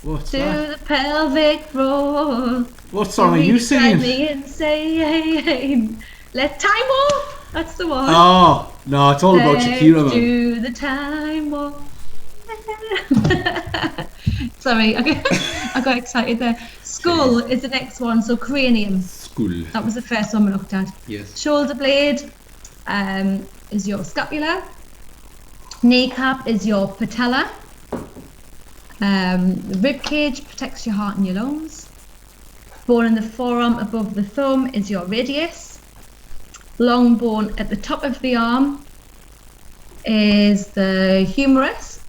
What's to that? The pelvic roll. What song are you singing? Me insane. Let time walk. That's the one. Oh, no, it's all about Shakira, man. Do the time walk. Sorry, I got excited there. Skull is the next one, so cranium. Skull. That was the first one we looked at. Yes. Shoulder blade is your scapula. Kneecap is your patella. The rib cage protects your heart and your lungs. Bone in the forearm above the thumb is your radius. Long bone at the top of the arm is the humerus.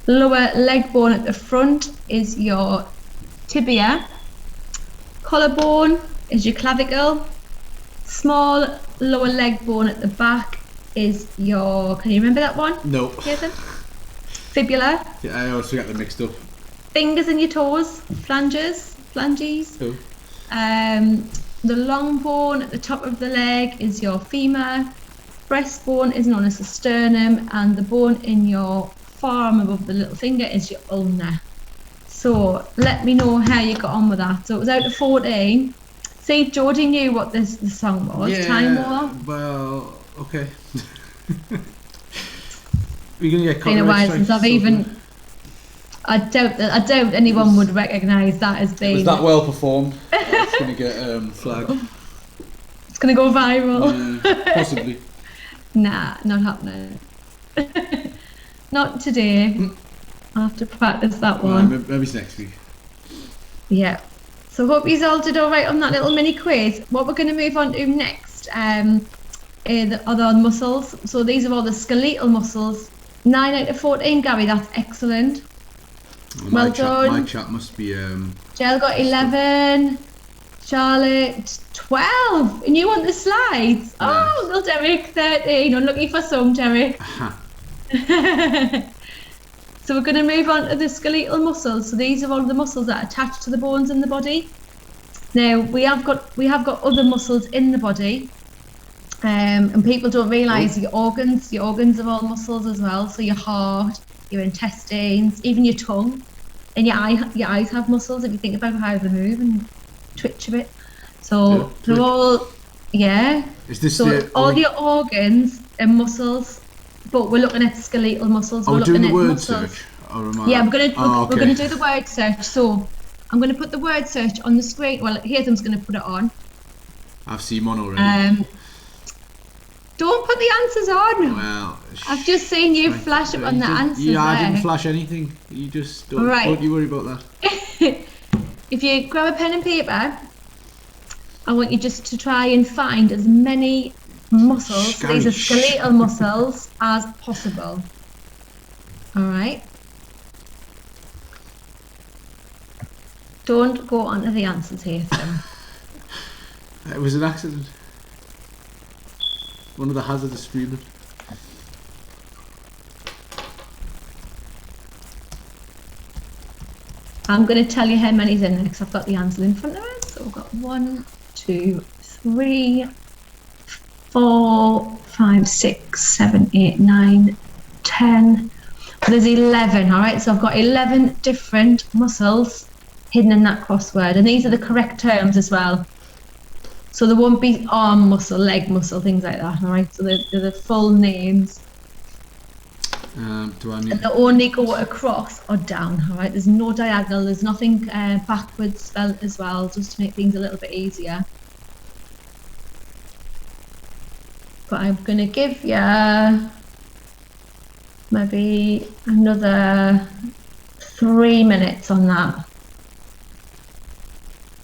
Lower leg bone at the front is your tibia. Collarbone is your clavicle. Small lower leg bone at the back is your, can you remember that one? No. Jason? Fibula. Yeah, I always get them mixed up. Fingers in your toes, flanges. Oh. The long bone at the top of the leg is your femur. Breastbone is known as the sternum, and the bone in your forearm above the little finger is your ulna. So let me know how you got on with that. So it was out of 14. See, Geordie knew what the song was. Yeah, Time War. Well, okay. We're gonna get Been a while since I've even. I doubt anyone would recognise that as being. Was that well performed? It's going to get flagged. It's going to go viral. Possibly. Nah, not happening. Not today. I'll have to practice that one. Maybe next week. Yeah. So hope you all did all right on that little mini quiz. What we're going to move on to next are the muscles. So these are all the skeletal muscles. 9 out of 14, Gary. That's excellent. Well done. My chat must be. Jill got 11. Charlotte 12. And you want the slides? Yeah. Oh, little Derek 13. Unlucky for some, Derek. So we're going to move on to the skeletal muscles. So these are all the muscles that are attached to the bones in the body. Now we have got other muscles in the body, and people don't realise your organs are all muscles as well. So your heart, your intestines, even your tongue, and your eyes have muscles if you think about how they move and twitch a bit. So they're all Is this all your organs and muscles? But we're looking at skeletal muscles. We're doing the word search. Yeah, we're gonna do the word search. So I'm gonna put the word search on the screen. Well, Haytham's gonna put it on. I've seen one already. Don't put the answers on. Well, I've just seen you flash up on the answers. Yeah, I didn't flash anything. You just don't you worry about that. If you grab a pen and paper, I want you just to try and find as many muscles, these are skeletal muscles, as possible. All right. Don't go on to the answers here. It was an accident. One of the hazardous streaming. I'm going to tell you how many's in there because I've got the answer in front of us. So we've got 1, 2, 3, 4, 5, 6, 7, 8, 9, 10. There's 11, all right? So I've got 11 different muscles hidden in that crossword. And these are the correct terms as well. So there won't be arm muscle, leg muscle, things like that, all right? So they're the full names. And they only go across or down, all right? There's no diagonal. There's nothing backwards spelled as well, just to make things a little bit easier. But I'm going to give you maybe another 3 minutes on that.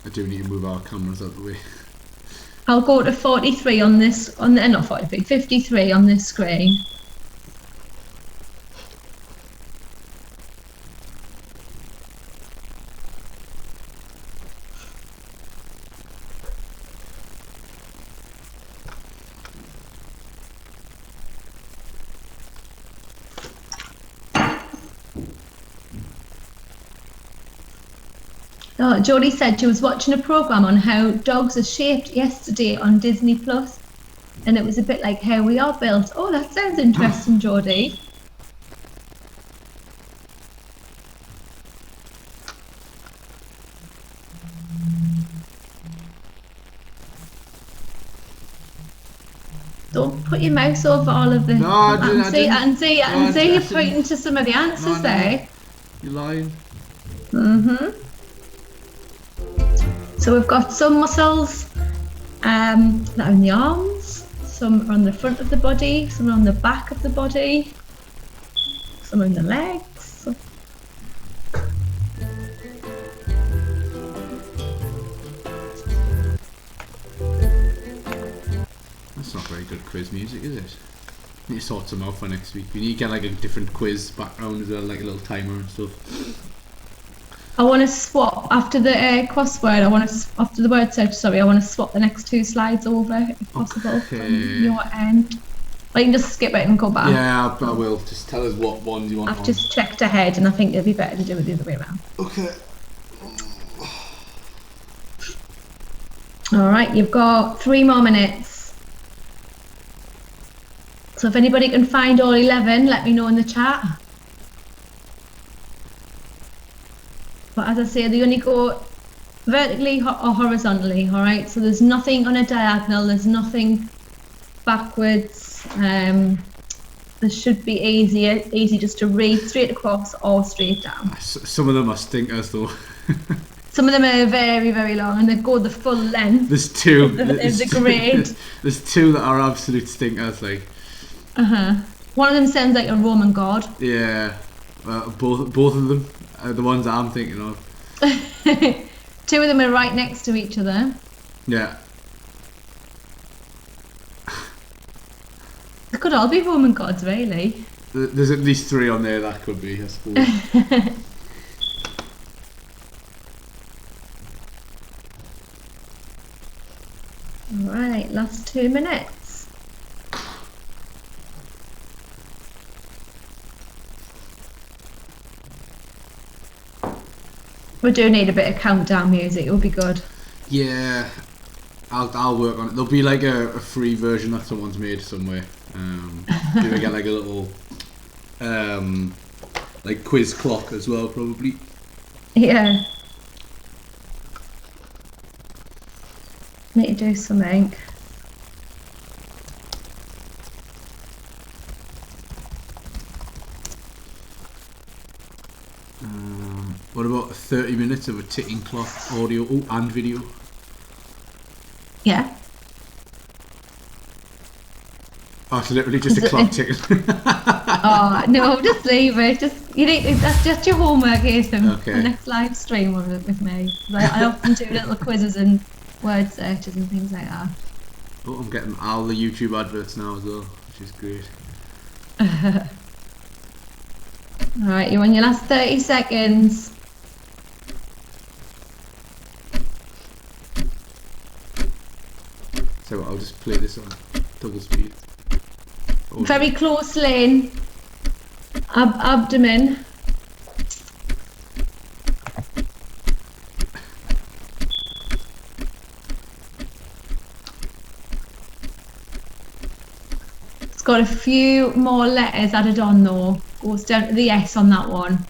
I do need to move our cameras out of the way. I'll go to 43 on this, not 43, 53 on this screen. Oh, Jodie said she was watching a programme on how dogs are shaped yesterday on Disney Plus, and it was a bit like how we are built. Oh, that sounds interesting, Jodie. Don't put your mouse over all of the. No, I didn't. I can see you're pointing to some of the answers there. You're lying. Mm-hmm. So we've got some muscles that are in the arms, some are on the front of the body, some are on the back of the body, some are in the legs. That's not very good quiz music, is it? We need to sort some out for next week. We need to get like a different quiz background as well, like a little timer and stuff. I want to swap after the crossword. After the word search. Sorry, I want to swap the next 2 slides over if possible from your end. I can just skip it and go back. Yeah, I will. Just tell us what ones you want. I've just checked ahead, and I think it'd be better to do it the other way around. Okay. All right, you've got 3 more minutes. So if anybody can find all 11, let me know in the chat. But as I say, they only go vertically or horizontally, all right? So there's nothing on a diagonal, there's nothing backwards. this should be easy just to read straight across or straight down. Some of them are stinkers though. Some of them are very, very long and they go the full length. There's two. Of the grade. There's two that are absolute stinkers. Like. One of them sounds like a Roman god. Yeah. Both of them are the ones that I'm thinking of. Two of them are right next to each other. Yeah. They could all be Roman gods, really. There's at least three on there that could be, I suppose. Alright, last 2 minutes. We do need a bit of countdown music, it'll be good. Yeah, I'll work on it. There'll be like a free version that someone's made somewhere. Do we get like a little like quiz clock as well, probably? Yeah. Need to do something. What about 30 minutes of a ticking clock, audio and video? Yeah. Oh, it's literally just a clock ticking. Oh no, just leave it. That's just your homework, Ethan. Okay. The next live stream with me. I often do little quizzes and word searches and things like that. Oh, I'm getting all the YouTube adverts now as well, which is great. Alright, you're on your last 30 seconds. So I'll just play this on double speed. Very close lane. Abdomen. It's got a few more letters added on though. Goes down to the S on that one.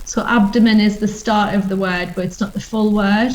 So abdomen is the start of the word, but it's not the full word.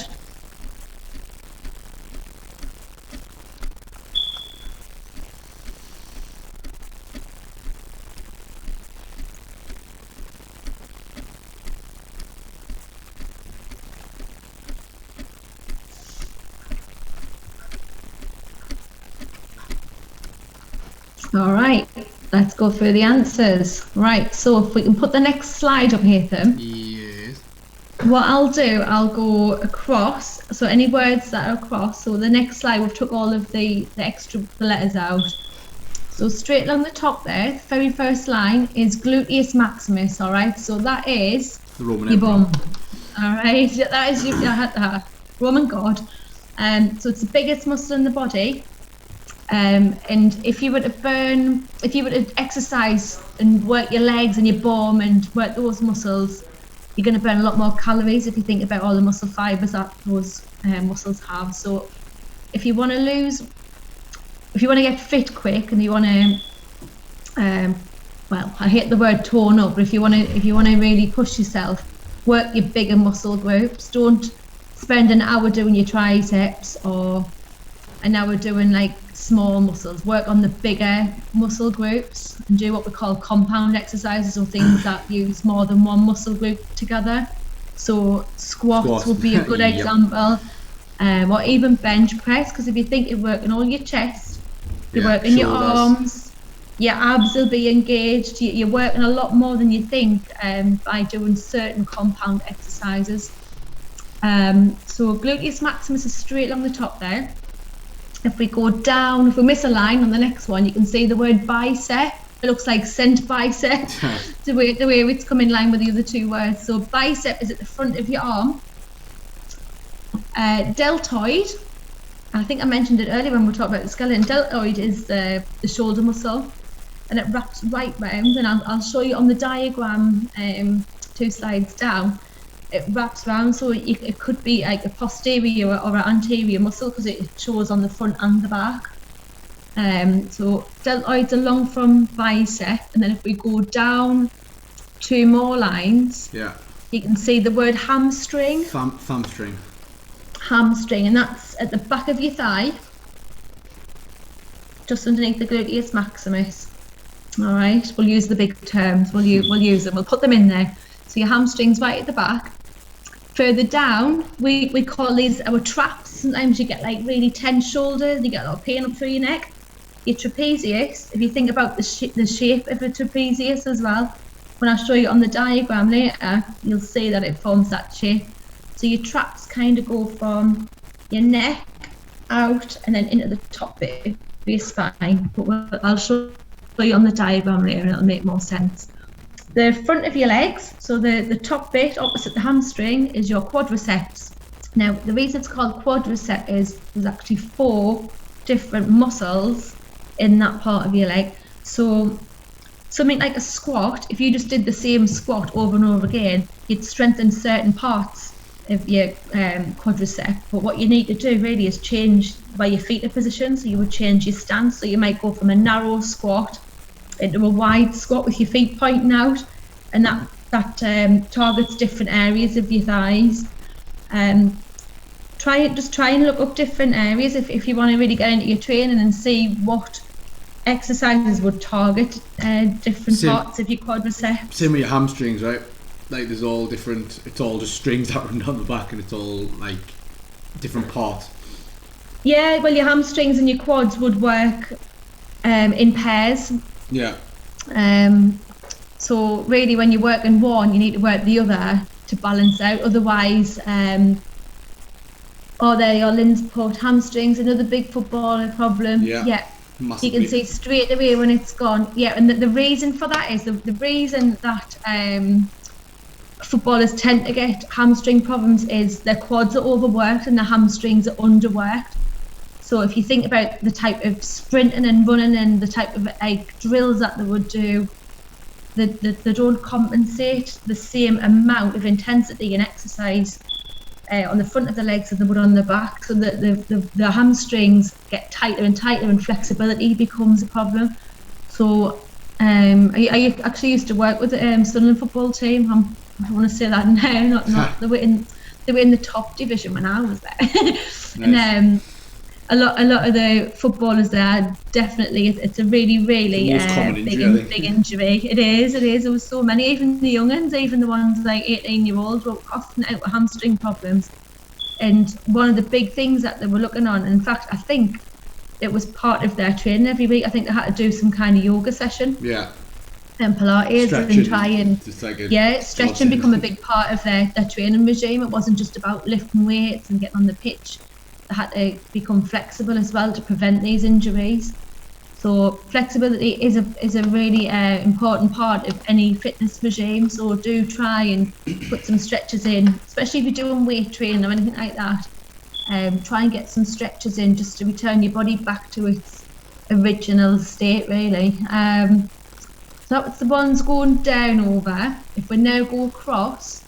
All right, let's go through the answers. Right, so if we can put the next slide up here, Tim. Yes. What I'll do, I'll go across, so any words that are across, so the next slide we've took all of the letters out. So straight along the top there, the very first line is gluteus maximus, all right? So that is The Roman your Emperor. bum, all right? That is your Roman god. So it's the biggest muscle in the body. And if you were to exercise and work your legs and your bum and work those muscles, you're going to burn a lot more calories if you think about all the muscle fibers that those muscles have. So if you want to get fit quick and you want to, well, I hate the word tone up, but if you want to really push yourself, work your bigger muscle groups. Don't spend an hour doing your triceps or an hour doing like small muscles. Work on the bigger muscle groups and do what we call compound exercises, or things that use more than one muscle group together. So squats would be a good Yep. example, or even bench press, because if you think you're working all your chest, you're working your arms, your abs will be engaged. You're working a lot more than you think by doing certain compound exercises. So gluteus maximus is straight along the top there. If we go down, if we miss a line on the next one, you can see the word bicep. It looks like sent bicep, the way it's come in line with the other two words. So bicep is at the front of your arm. Deltoid, I think I mentioned it earlier when we were talking about the skeleton. Deltoid is the shoulder muscle, and it wraps right round. And I'll show you on the diagram 2 slides down. It wraps around, so it could be like a posterior or an anterior muscle, because it shows on the front and the back. So deltoids along from bicep, and then if we go down 2 more lines, Yeah. you can see the word hamstring. Hamstring. Hamstring, and that's at the back of your thigh, just underneath the gluteus maximus. All right, we'll use the big terms. We'll use them. We'll put them in there. So your hamstring's right at the back. Further down, we call these our traps. Sometimes you get like really tense shoulders. You get a lot of pain up through your neck. Your trapezius. If you think about the shape of a trapezius as well, when I show you on the diagram later, you'll see that it forms that shape. So your traps kind of go from your neck out and then into the top bit of your spine. But I'll show you on the diagram later and it'll make more sense. The front of your legs, so the top bit opposite the hamstring, is your quadriceps. Now, the reason it's called quadriceps is there's actually 4 different muscles in that part of your leg. So something like a squat, if you just did the same squat over and over again, you'd strengthen certain parts of your quadriceps. But what you need to do really is change where your feet are positioned. So you would change your stance. So you might go from a narrow squat into a wide squat with your feet pointing out, and that targets different areas of your thighs. Try and look up different areas if you want to really get into your training and see what exercises would target different parts of your quadriceps. Same with your hamstrings, right? Like there's all different. It's all just strings that run down the back, and it's all like different parts. Yeah, well, your hamstrings and your quads would work in pairs. Yeah. So really, when you're working one, you need to work the other to balance out. Otherwise, there your Lynn's put hamstrings, another big footballer problem. Yeah. Massively. You can see straight away when it's gone. Yeah, and the reason for that is the reason that footballers tend to get hamstring problems is their quads are overworked and the hamstrings are underworked. So if you think about the type of sprinting and running and the type of like drills that they would do, they don't compensate the same amount of intensity and exercise on the front of the legs as they would on the back. So the hamstrings get tighter and tighter and flexibility becomes a problem. So I actually used to work with the Sunderland football team. I want to say that now, not they were in the top division when I was there. Nice. And a lot of the footballers there, definitely it's a really big injury. It is there was so many, even the young ones, even the ones like 18-year-olds were often out with hamstring problems. And one of the big things that they were looking on, in fact I think it was part of their training every week, I think they had to do some kind of yoga session and Pilates stretching, and try and stretching become a big part of their training regime. It wasn't just about lifting weights and getting on the pitch. They had to become flexible as well to prevent these injuries. So flexibility is a really important part of any fitness regime. So do try and put some stretches in, especially if you're doing weight training or anything like that. Try and get some stretches in just to return your body back to its original state, really. So that's the ones going down over. If we now go across,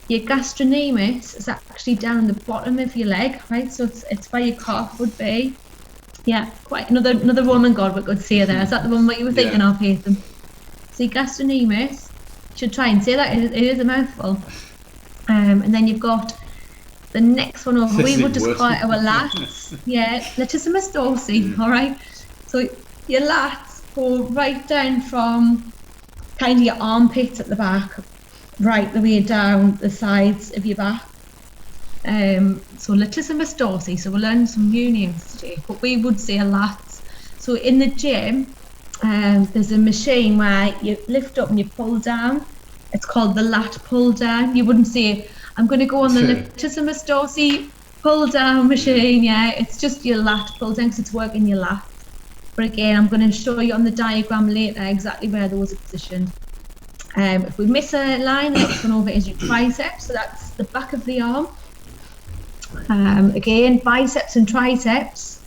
your gastrocnemius is actually down the bottom of your leg, right? So it's where your calf would be. Yeah, quite another woman god we could see there. Is that the one what you were thinking of, Haytham? So your gastrocnemius, should try and say that, it is a mouthful. And then you've got the next one over. We would just call it our lats. Yeah, latissimus dorsi, all right? So your lats go right down from kind of your armpits at the back, right the way down the sides of your back. So latissimus dorsi, so we're learning some new names today, but we would say lats. So in the gym, there's a machine where you lift up and you pull down. It's called the lat pull down. You wouldn't say, I'm going to go on the latissimus dorsi pull down machine. Yeah, it's just your lat pull down because it's working your lats. But again, I'm going to show you on the diagram later exactly where those are positioned. If we miss a line, the next one over is your triceps, so that's the back of the arm. Again, biceps and triceps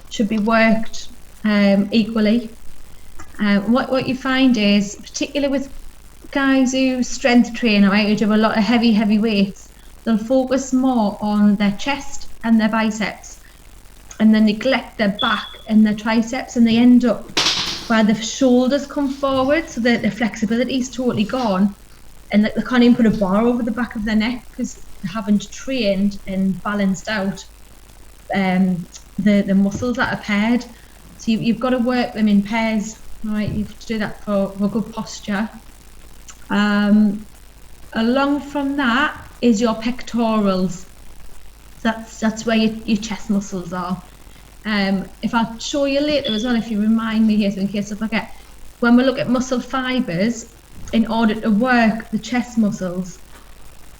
should be worked equally. What you find is, particularly with guys who strength train, right, who do a lot of heavy weights, they'll focus more on their chest and their biceps, and then neglect their back and their triceps, and they end up where the shoulders come forward, so the flexibility is totally gone, and they can't even put a bar over the back of their neck because they haven't trained and balanced out the muscles that are paired. So you've got to work them in pairs, right? You have to do that for good posture. Along from that is your pectorals. That's where your chest muscles are. If I'll show you later as well, if you remind me here, so in case I forget, when we look at muscle fibers, in order to work the chest muscles,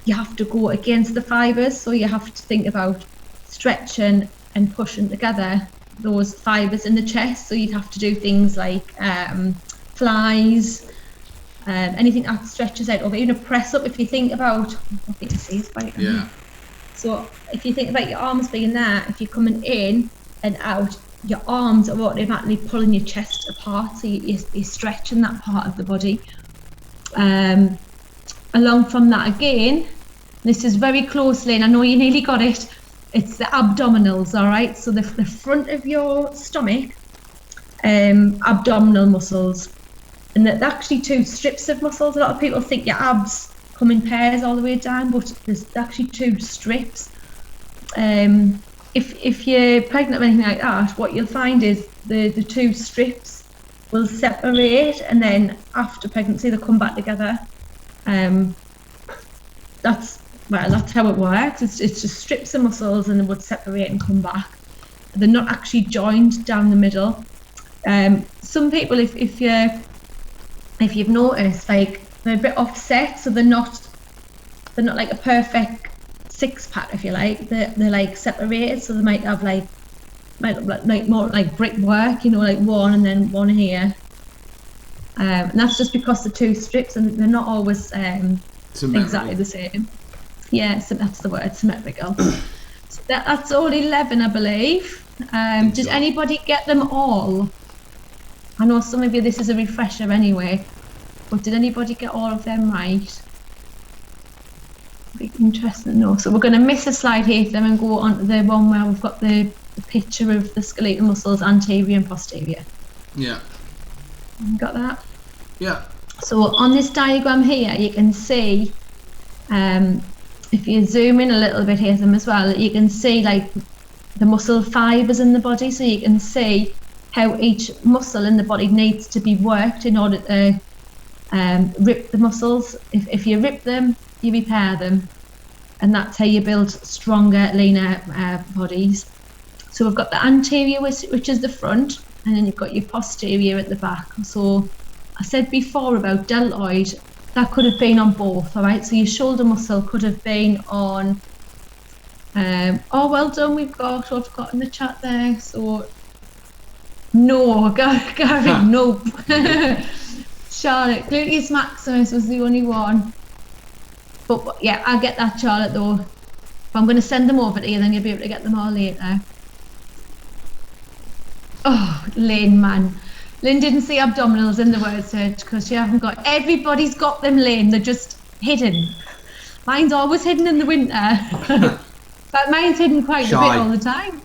you have to go against the fibers. So you have to think about stretching and pushing together those fibers in the chest. So you'd have to do things like flies, anything that stretches out, or even a press up. If you think about, I think you see it's right. Yeah. So if you think about your arms being there, if you're coming in and out, your arms are automatically pulling your chest apart, so you're stretching that part of the body. Along from that again, this is very closely, and I know you nearly got it, it's the abdominals, all right? So the front of your stomach, abdominal muscles, and they're actually two strips of muscles. A lot of people think your abs come in pairs all the way down, but there's actually two strips. If you're pregnant or anything like that, what you'll find is the two strips will separate, and then after pregnancy they'll come back together. That's how it works. It's just strips of muscles, and they would separate and come back. They're not actually joined down the middle. Some people, if you've noticed, like, they're a bit offset, so they're not like a perfect six-pack, if you like. They're like separated, so they might have like more like brickwork, you know, like one and then one here. And that's just because the two strips, and they're not always exactly the same. Yeah, so that's the word, symmetrical. So that's all 11, I believe. Did anybody get them all? I know some of you, this is a refresher anyway, but did anybody get all of them right? Be interesting to know. So we're going to miss a slide here then and go on to the one where we've got the picture of the skeletal muscles anterior and posterior. Yeah. You got that? Yeah. So on this diagram here, you can see, if you zoom in a little bit here as well, you can see like the muscle fibers in the body. So you can see how each muscle in the body needs to be worked in order to rip the muscles. If you rip them, you repair them, and that's how you build stronger, leaner bodies. So we've got the anterior, which is the front, and then you've got your posterior at the back. So I said before about deltoid, that could have been on both, all right? So your shoulder muscle could have been on, oh, well done, we've got in the chat there. So no, Gary, nope. Charlotte, gluteus maximus was the only one. But yeah, I'll get that, Charlotte, though. But I'm going to send them over to you, then you'll be able to get them all later. Oh, Lynn, man. Lynn didn't see abdominals in the word search because she haven't got... Everybody's got them, Lynn. They're just hidden. Mine's always hidden in the winter. But mine's hidden quite a bit all the time.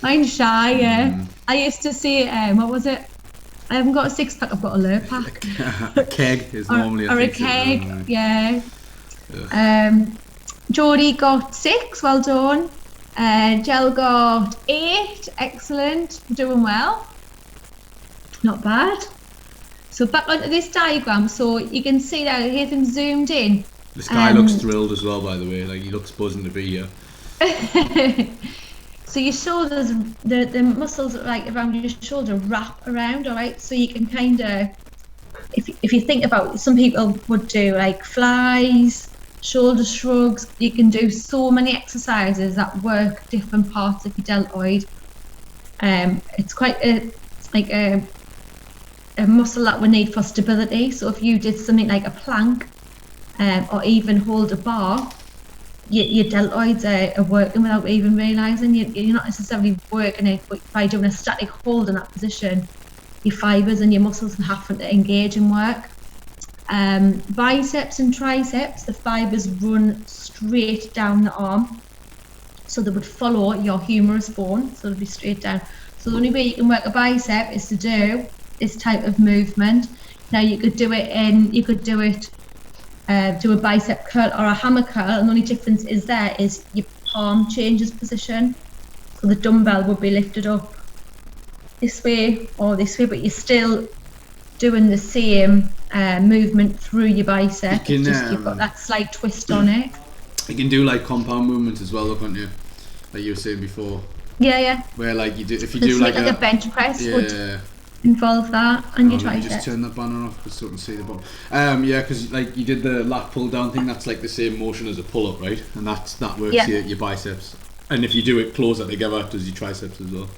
Mine's shy, yeah. I used to see, what was it? I haven't got a six-pack, I've got a Lurpak. A keg is normally a keg, yeah. Jodie got 6, well done. Jel got 8, excellent, doing well. Not bad. So back onto this diagram, so you can see that everything zoomed in. This guy looks thrilled as well, by the way, like he looks buzzing to be here. So your shoulders, the muscles like around your shoulder wrap around, all right? So you can kind of, if you think about, some people would do like flies, shoulder shrugs. You can do so many exercises that work different parts of your deltoid. It's quite a muscle that we need for stability. So if you did something like a plank, or even hold a bar, your deltoids are working without even realising. You're not necessarily working it, but by doing a static hold in that position, your fibres and your muscles are having to engage and work. Biceps and triceps, the fibres run straight down the arm, so they would follow your humerus bone, so they'd be straight down. So the only way you can work a bicep is to do this type of movement. Now you could do it do a bicep curl or a hammer curl, and the only difference is your palm changes position. So the dumbbell would be lifted up this way or this way, but you're still doing the same movement through your bicep. You've got that slight twist on it. You can do like compound movements as well, can't you? Like you were saying before. Yeah. Where like if you do like a bench press would involve that, and you try to just turn that banner off so you can see the bottom. Because like you did the lat pull down thing, that's like the same motion as a pull up, right? And that works your biceps. And if you do it closer together, it does your triceps as well.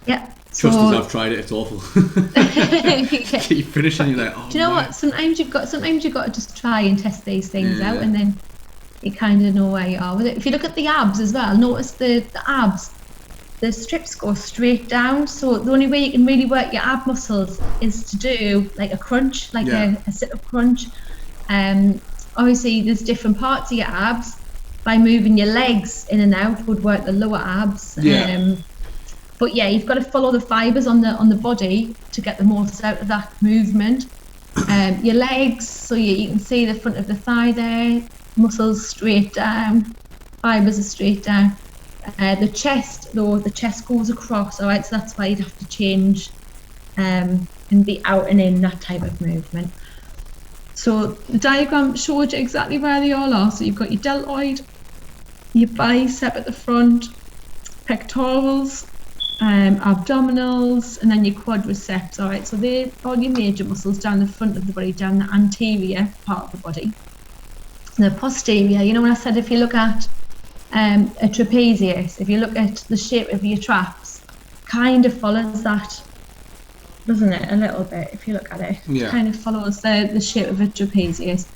Yeah. Trust us, I've tried it. It's awful. Keep finishing. You're like, oh. Do you know what? Sometimes you've got to just try and test these things out, and then you kind of know where you are with it. If you look at the abs as well, notice the abs. The strips go straight down, so the only way you can really work your ab muscles is to do like a crunch, like a sit-up crunch. Obviously, there's different parts of your abs. By moving your legs in and out would work the lower abs. But yeah, you've got to follow the fibers on the body to get the most out of that movement. Your legs, so you can see the front of the thigh there, muscles straight down, fibers are straight down. The chest, though, the chest goes across, all right, so that's why you'd have to change and be out and in that type of movement. So the diagram showed you exactly where they all are. So you've got your deltoid, your bicep at the front, pectorals, abdominals, and then your quadriceps, all right, so they're all your major muscles down the front of the body, down the anterior part of the body. The posterior, you know when I said if you look at a trapezius, if you look at the shape of your traps, kind of follows that, doesn't it, a little bit, if you look at it. Kind of follows the shape of a trapezius.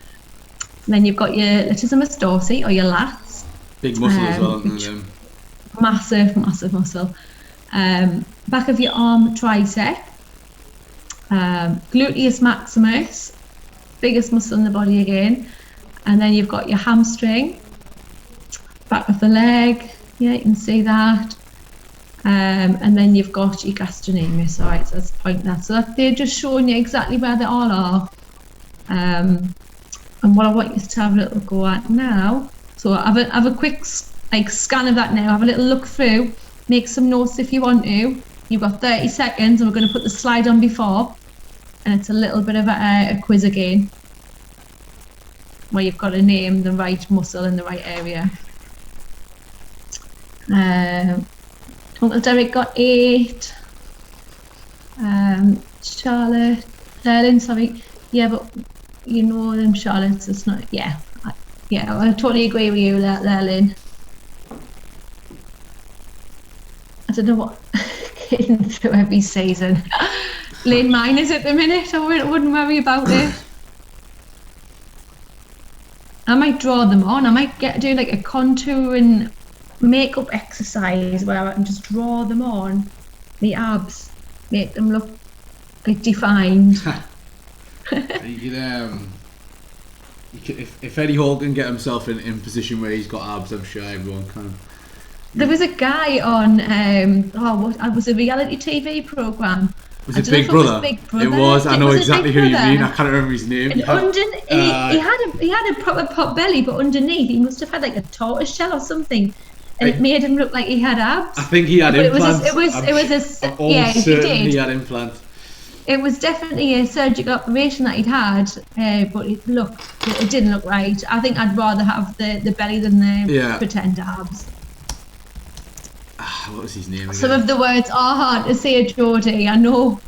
And then you've got your latissimus dorsi, or your lats. Big muscle as well, isn't it? Massive muscle. Back of your arm, tricep. Gluteus maximus, biggest muscle in the body again. And then you've got your hamstring, back of the leg, you can see that. And then you've got your gastrocnemius, all right, so that's the point there. So they're just showing you exactly where they all are. And what I want you to have a little go at now, so have a quick scan of that now, have a little look through, make some notes if you want to. You've got 30 seconds, and we're going to put the slide on before, and it's a little bit of a quiz again, where you've got to name the right muscle in the right area. Uncle Derek got 8. Charlotte, Lerlin, sorry. Yeah, but you know them Charlottes, it's not, I totally agree with you, Lerlin. I don't know what getting through every season. Lane mine is at the minute, I wouldn't worry about it. I might draw them on, I might do like a contour and makeup exercise where I can just draw them on the abs, make them look like defined. If Eddie Hall can get himself in position where he's got abs, I'm sure everyone can. There was a guy on it was a reality TV program. Was it Big Brother? It was. I know exactly who you mean. I can't remember his name. And he had a proper pot belly, but underneath he must have had like a tortoise shell or something, and it made him look like he had abs. I think he had implants. He did. He had implants. It was definitely a surgical operation that he'd had, but it didn't look right. I think I'd rather have the belly than the pretend abs. What was his name again? Some of the words are hard to say, Geordie. I know.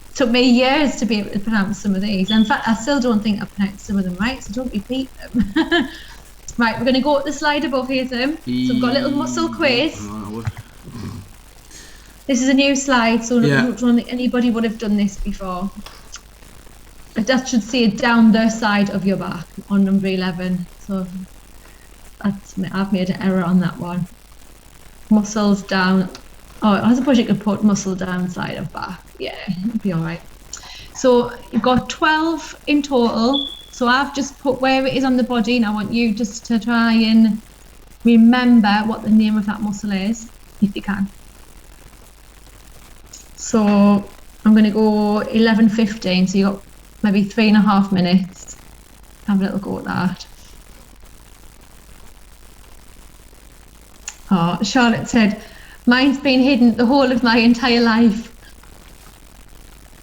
It took me years to be able to pronounce some of these. In fact, I still don't think I pronounced some of them right, so don't repeat them. Right, we're going to go up the slide above here, Tim. So we've got a little muscle quiz. This is a new slide, so I don't think anybody would have done this before. But that should say down the side of your back on number 11. So I've made an error on that one. Muscles down. Oh, I suppose you could put muscle down side of back. Yeah, it'll be all right. So you've got 12 in total. So I've just put where it is on the body, and I want you just to try and remember what the name of that muscle is, if you can. So I'm going to go 11:15, so you've got maybe 3.5 minutes. Have a little go at that. Oh, Charlotte said, mine's been hidden the whole of my entire life.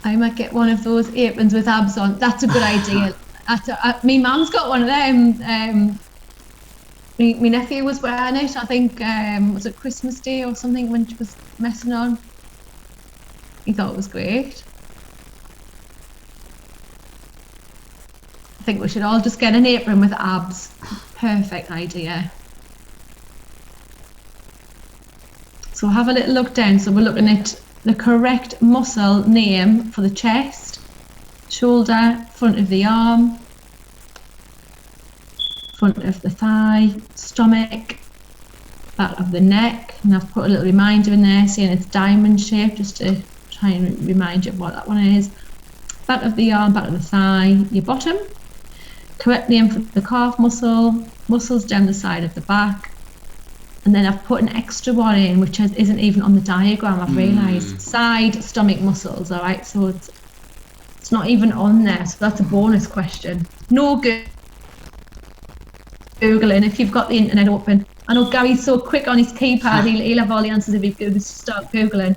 I might get one of those aprons with abs on. That's a good idea. My mum's got one of them. My nephew was wearing it, I think, was it Christmas Day or something when she was messing on? He thought it was great. I think we should all just get an apron with abs. Perfect idea. So have a little look down. So we're looking at the correct muscle name for the chest, shoulder, front of the arm, front of the thigh, stomach, back of the neck, and I've put a little reminder in there saying it's diamond shape just to try and remind you of what that one is. Back of the arm, back of the thigh, your bottom. Correct name for the calf muscle, muscles down the side of the back. And then I've put an extra one in, which isn't even on the diagram, I've realised. Side stomach muscles, all right? So it's not even on there, so that's a bonus question. No Googling if you've got the internet open. I know Gary's so quick on his keypad, he'll have all the answers if he could start Googling.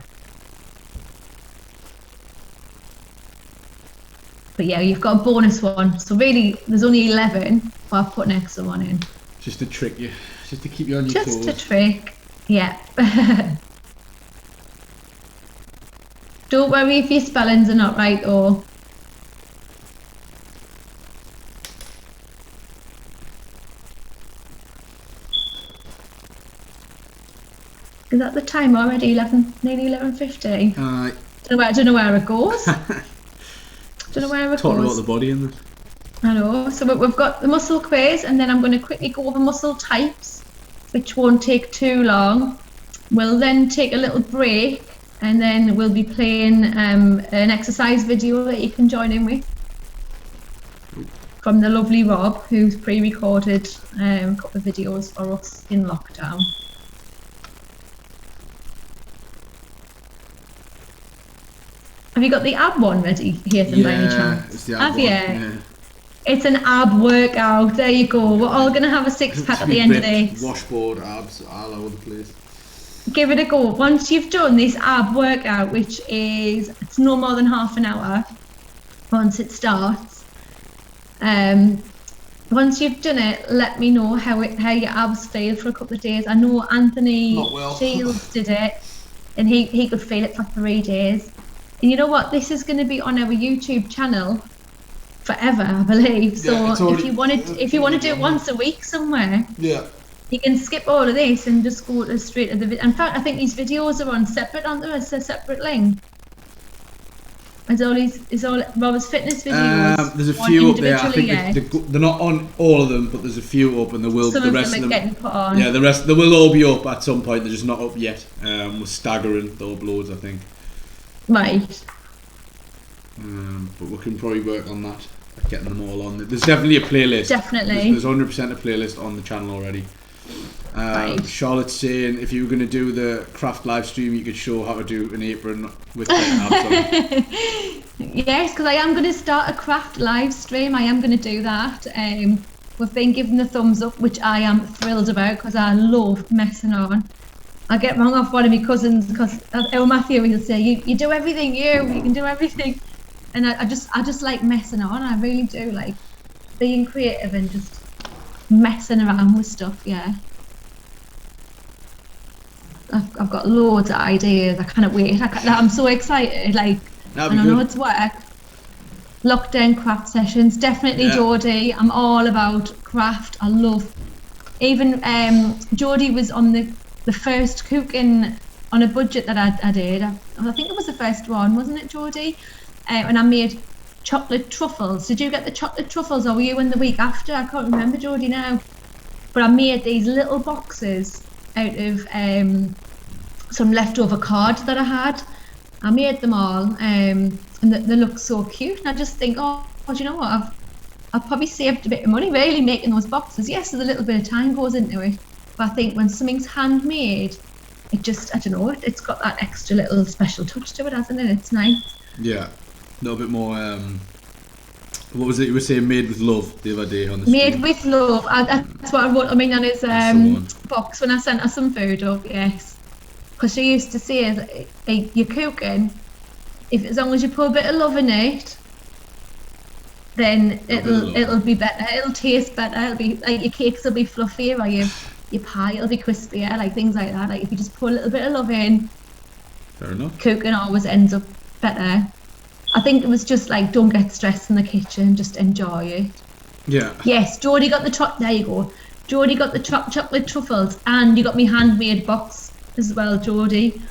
But yeah, you've got a bonus one. So really, there's only 11, but I've put an extra one in. Just to trick you, just to keep you on your toes. Just a trick, yeah. Don't worry if your spellings are not right though. Is that the time already? Nearly 11:50. I don't know where it goes. Don't know where it Talking goes. about the body in there. I know. So we've got the muscle quiz, and then I'm going to quickly go over muscle types, which won't take too long. We'll then take a little break, and then we'll be playing an exercise video that you can join in with from the lovely Rob, who's pre-recorded a couple of videos for us in lockdown. Have you got the ab one ready, Hazen, by any chance? It's the ab one. Yeah. It's an ab workout. There you go. We're all going to have a six-pack at the end of this. Washboard, abs, all over the place. Give it a go. Once you've done this ab workout, which is, it's no more than half an hour once it starts. Once you've done it, let me know how your abs feel for a couple of days. I know Anthony Shields did it, and he could feel it for 3 days. And you know what? This is going to be on our YouTube channel forever, I believe. So if you want to do it once a week somewhere, you can skip all of this and just go straight to the video. In fact, I think these videos are on separate, aren't they? It's a separate link. It's all Robert's fitness videos. There's a few up there. I think they're not on all of them, but there's a few up, and there will. Some the of rest them are getting put on. Yeah, the rest they will all be up at some point. They're just not up yet. We're staggering the uploads, I think. Right. But we can probably work on that, getting them all on. There's definitely a playlist. Definitely. There's 100% a playlist on the channel already. Right. Charlotte's saying if you were going to do the craft live stream, you could show how to do an apron with abs on it. Yes, because I am going to start a craft live stream. I am going to do that. We've been given the thumbs up, which I am thrilled about because I love messing on. I get wrong off one of my cousins because Matthew will say, you do everything, you can do everything. And I just like messing on. I really do like being creative and just messing around with stuff, yeah. I've got loads of ideas. I can't wait. I'm so excited. Like, I know it's work. Lockdown craft sessions, definitely, yeah. Jodie. I'm all about craft. I love. Even Jodie was on the first cooking on a budget that I did. I think it was the first one, wasn't it, Jodie? And I made chocolate truffles. Did you get the chocolate truffles, or were you in the week after? I can't remember, Jodie, now. But I made these little boxes out of some leftover cards that I had. I made them all, and they look so cute. And I just think, oh, do you know what? I've probably saved a bit of money really making those boxes. Yes, there's a little bit of time goes into it, but I think when something's handmade, it just, I don't know, it's got that extra little special touch to it, hasn't it? It's nice. Yeah, a little bit more. What was it you were saying? Made with love the other day on the Made stream. with love. That's what I wrote. I mean, on his box when I sent her some food up. Yes, because she used to say, "You're cooking. If as long as you put a bit of love in it, then it'll be better. It'll taste better. It'll be like your cakes will be fluffier, or your pie will be crispier, like things like that. Like if you just put a little bit of love in, Fair enough. cooking always ends up better." I think it was just like, don't get stressed in the kitchen, just enjoy it. Yeah. Yes, Jodie got there you go. Jodie got the chocolate truffles, and you got me handmade box as well, Jodie.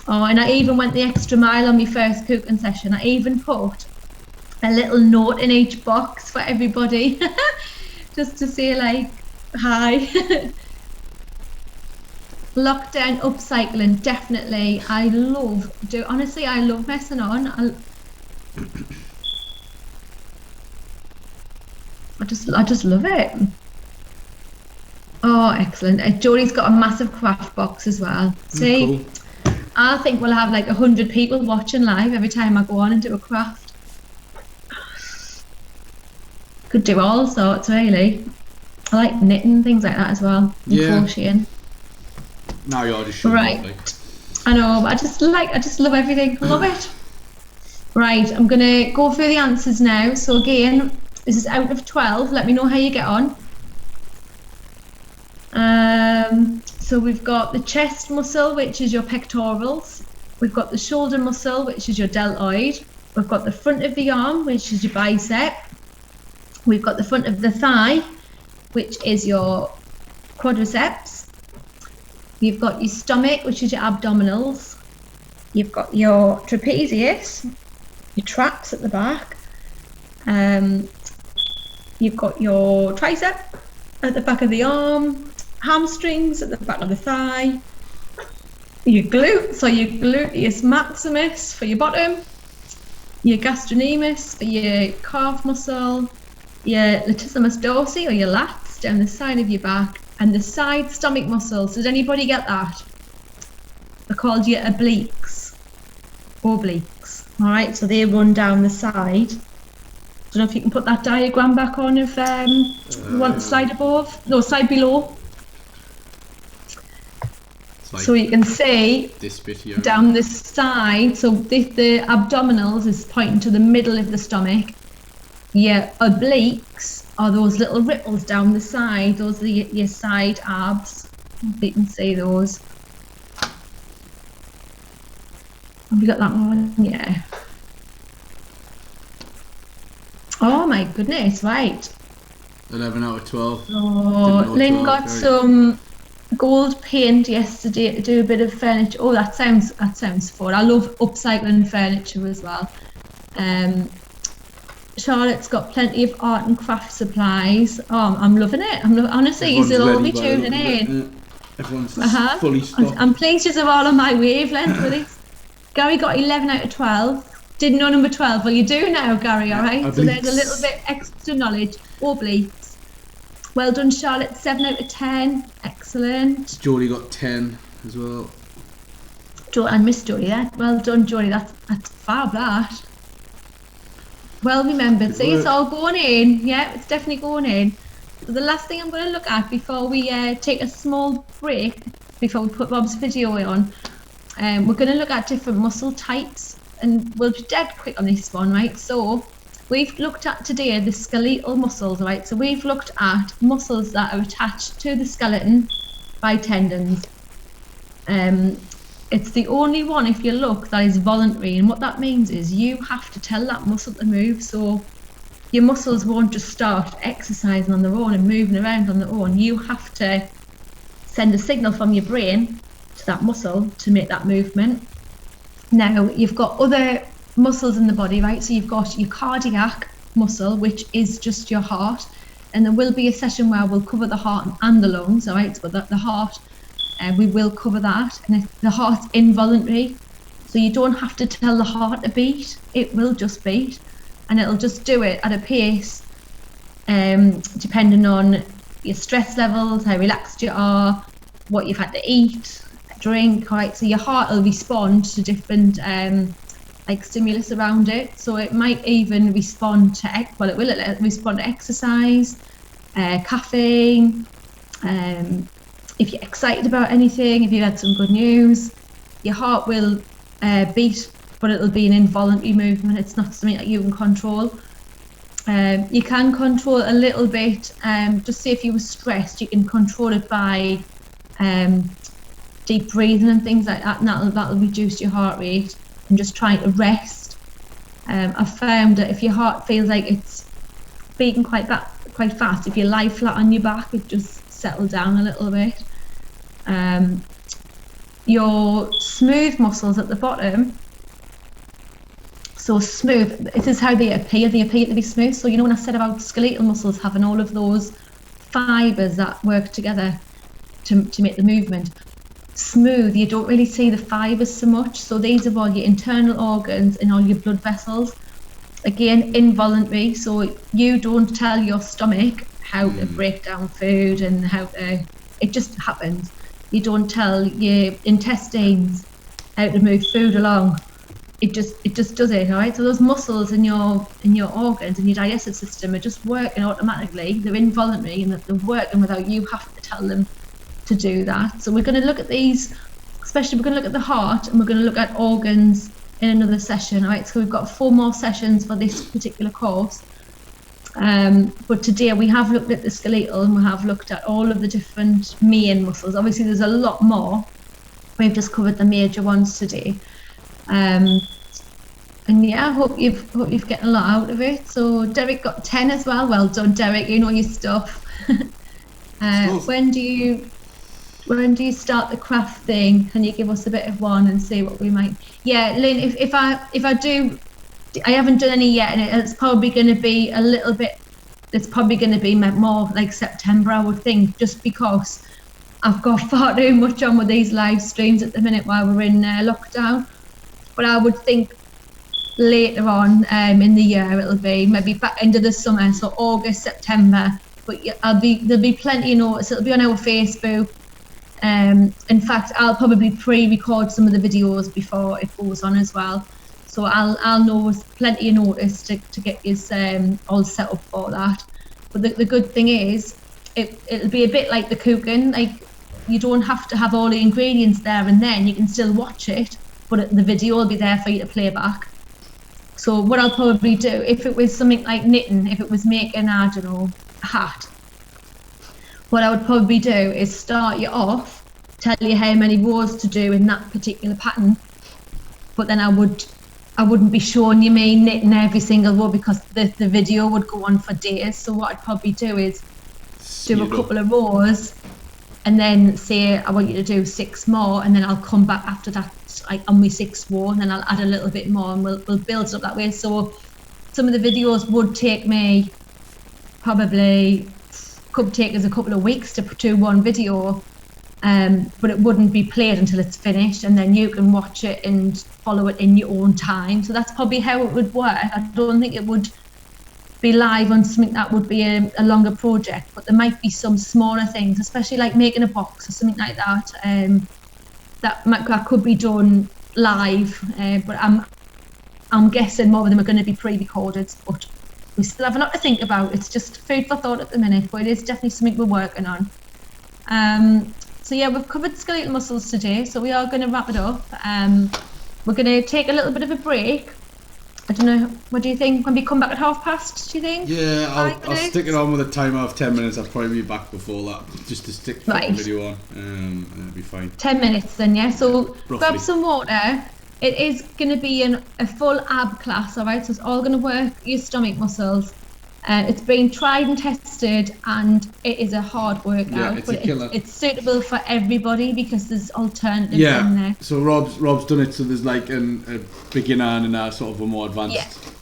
Oh, and I even went the extra mile on my first cooking session. I even put a little note in each box for everybody, just to say like, hi. Lockdown upcycling, definitely. I love messing on. I just love it. Oh, excellent. Jodie's got a massive craft box as well. See, Cool. I think we'll have like 100 people watching live every time I go on and do a craft. Could do all sorts, really. I like knitting, things like that as well. And crocheting. Now you're just showing Right. off, like. I know, but I just love everything. I love it. Right, I'm gonna go through the answers now. So again, this is out of 12. Let me know how you get on. So we've got the chest muscle, which is your pectorals. We've got the shoulder muscle, which is your deltoid. We've got the front of the arm, which is your bicep. We've got the front of the thigh, which is your quadriceps. You've got your stomach, which is your abdominals. You've got your trapezius, your traps at the back. You've got your tricep at the back of the arm, hamstrings at the back of the thigh, your glutes, or your gluteus maximus for your bottom, your gastrocnemius for your calf muscle, your latissimus dorsi, or your lats down the side of your back, and the side stomach muscles. Did anybody get that? They're called your obliques. All right, so they run down the side. Don't know if you can put that diagram back on if you want the slide above. No, slide below. Like so you can see this bit here. Down the side. So the abdominals is pointing to the middle of the stomach. Your obliques are those little ripples down the side. Those are your side abs. If you can see those. Have you got that one? Yeah. Oh my goodness, right. 11 out of 12. Oh, Lynn got some gold paint yesterday to do a bit of furniture. Oh, that sounds fun. I love upcycling furniture as well. Charlotte's got plenty of art and craft supplies. Oh, I'm loving it. Honestly, you'll all be tuning in. Everyone's fully stocked. I'm pleased you're all on my wavelength with this. Gary got 11 out of 12. Didn't know number 12. Well, you do now, Gary, all right? So there's a little bit extra knowledge. Obliques. Well done, Charlotte. 7 out of 10. Excellent. Jodie got 10 as well. I missed Jodie there. Well done, Jodie. That's fab, that. Well remembered. See, it's all going in. Yeah, it's definitely going in. So the last thing I'm going to look at before we take a small break, before we put Rob's video on, we're going to look at different muscle types, and we'll be dead quick on this one, right? So we've looked at today the skeletal muscles, right? So we've looked at muscles that are attached to the skeleton by tendons. It's the only one, if you look, that is voluntary, and what that means is you have to tell that muscle to move. So your muscles won't just start exercising on their own and moving around on their own. You have to send a signal from your brain to that muscle to make that movement. Now, you've got other muscles in the body, right? So you've got your cardiac muscle, which is just your heart, and there will be a session where we'll cover the heart and the lungs, all right? So the heart, we will cover that, and the heart's involuntary, so you don't have to tell the heart to beat. It will just beat, and it'll just do it at a pace depending on your stress levels, how relaxed you are, what you've had to eat, drink, right? So your heart will respond to different like stimulus around it. So it might even respond to it'll respond to exercise, caffeine, if you're excited about anything, if you've had some good news. Your heart will beat, but it'll be an involuntary movement. It's not something that you can control. You can control a little bit. Just say if you were stressed, you can control it by deep breathing and things like that, and that'll reduce your heart rate. And just trying to rest. I've found that if your heart feels like it's beating quite fast, if you lie flat on your back, it just settles down a little bit. Your smooth muscles at the bottom. So smooth, this is how they appear to be smooth. So you know when I said about skeletal muscles having all of those fibres that work together to make the movement. Smooth, you don't really see the fibres so much. So these are all your internal organs and all your blood vessels. Again, involuntary, so you don't tell your stomach how to break down food and it just happens. You don't tell your intestines how to move food along. It just does it, all right? So those muscles in your organs and your digestive system are just working automatically. They're involuntary and they're working without you having to tell them to do that. So we're going to look at these, especially we're going to look at the heart, and we're going to look at organs in another session. All right, so we've got 4 more sessions for this particular course, but today we have looked at the skeletal and we have looked at all of the different main muscles. Obviously there's a lot more, we've just covered the major ones today, and yeah, I hope you've getting a lot out of it. So Derek got 10 as well done, Derek, you know your stuff. When do you start the craft thing? Can you give us a bit of one and see what we might? Yeah, Lynn, if I do, I haven't done any yet, and it's probably going to be a little bit. It's probably going to be more like September, I would think, just because I've got far too much on with these live streams at the minute while we're in lockdown. But I would think later on in the year it'll be maybe back into the summer, so August, September. But there'll be plenty of notice. It'll be on our Facebook. In fact, I'll probably pre-record some of the videos before it goes on as well. So I'll know with plenty of notice to get you all set up for that. But the good thing is, it'll be a bit like the cooking. Like, you don't have to have all the ingredients there and then. You can still watch it, but the video will be there for you to play back. So what I'll probably do, if it was something like knitting, if it was making, I don't know, a hat, what I would probably do is start you off, tell you how many rows to do in that particular pattern, but then I wouldn't be showing you me knitting every single row because the video would go on for days. So what I'd probably do is do a couple of rows and then say I want you to do 6 more, and then I'll come back after that, like on my 6th row, and then I'll add a little bit more, and we'll build it up that way. So some of the videos would take me probably could take us a couple of weeks to do one video, but it wouldn't be played until it's finished, and then you can watch it and follow it in your own time. So that's probably how it would work. I don't think it would be live on something that would be a longer project, but there might be some smaller things, especially like making a box or something like that, that could be done live, but I'm guessing more of them are going to be pre-recorded, but we still have a lot to think about. It's just food for thought at the minute, but it is definitely something we're working on. So yeah, we've covered skeletal muscles today, so we are going to wrap it up. We're going to take a little bit of a break. I don't know, what do you think? When we come back at 5:30, do you think? Yeah, I'll stick it on with a timer of 10 minutes. I'll probably be back before that, just to stick the video on, and it'll be fine. 10 minutes then, yeah? So roughly. Grab some water. It is going to be a full ab class, all right? So it's all going to work your stomach muscles. It's been tried and tested, and it is a hard workout. Yeah, it's a killer. It's suitable for everybody because there's alternatives in there. So Rob's done it, so there's like a beginner and a sort of a more advanced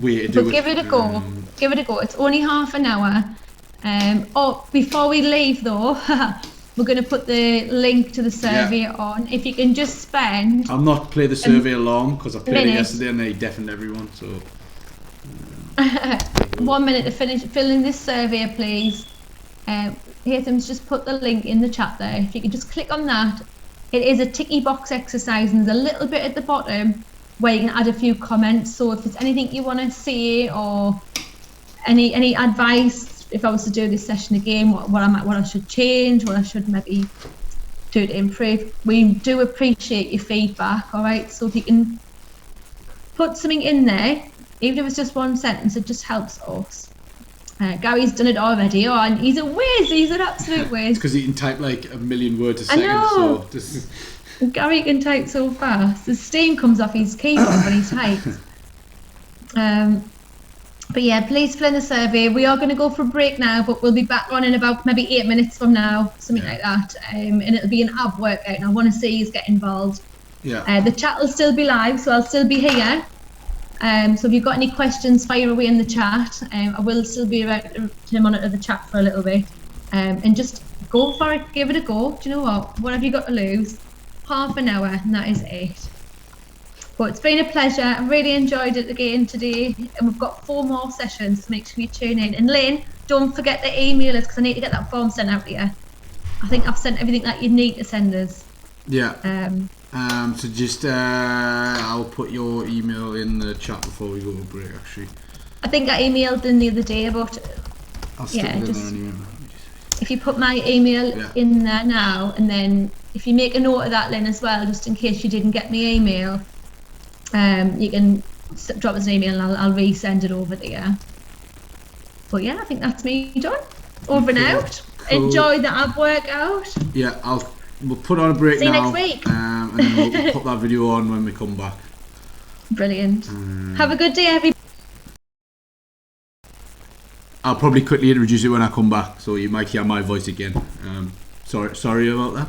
way to do it. But give it a go. Give it a go. It's only half an hour. Before we leave though, we're going to put the link to the survey on. If you can just spend... I'll not play the survey along because I played it yesterday and they deafened everyone. So 1 minute to fill in this survey, please. Haytham's just put the link in the chat there. If you could just click on that It is a ticky box exercise, and there's a little bit at the bottom where you can add a few comments. So if there's anything you want to say, or any advice, if I was to do this session again, what I should change, what I should maybe do to improve, we do appreciate your feedback. All right, so if you can put something in there, even if it's just one sentence, it just helps us. Gary's done it already, and he's a whiz. He's an absolute whiz. Because he can type like a million words a second. I know. So just... Gary can type so fast. The steam comes off his keyboard when he types. But yeah, please fill in the survey. We are going to go for a break now, but we'll be back on in about maybe 8 minutes from now, something like that. And it'll be an ab workout, and I want to see you get involved. Yeah. The chat will still be live, so I'll still be here. So if you've got any questions, fire away in the chat. I will still be around to monitor the chat for a little bit. And just go for it, give it a go. Do you know what have you got to lose? Half an hour, and that is it. But it's been a pleasure. I really enjoyed it again today, and we've got 4 more sessions, so make sure you tune in. And Lynn, don't forget to email us, because I need to get that form sent out to you. I think I've sent everything that you need to send us. Yeah. So just I'll put your email in the chat before we go to break. Actually, I think I emailed in the other day, but I'll stick it in there anyway. If you put my email in there now, and then if you make a note of that, Lynn, as well, just in case you didn't get my email, you can drop us an email and I'll resend it over to you. But yeah, I think that's me done. Over and out. Cool. Enjoy the ab workout. Yeah, we'll put on a break now. See you next week. And then we'll put that video on when we come back. Brilliant. Have a good day, everybody. I'll probably quickly introduce it when I come back, so you might hear my voice again. Sorry about that.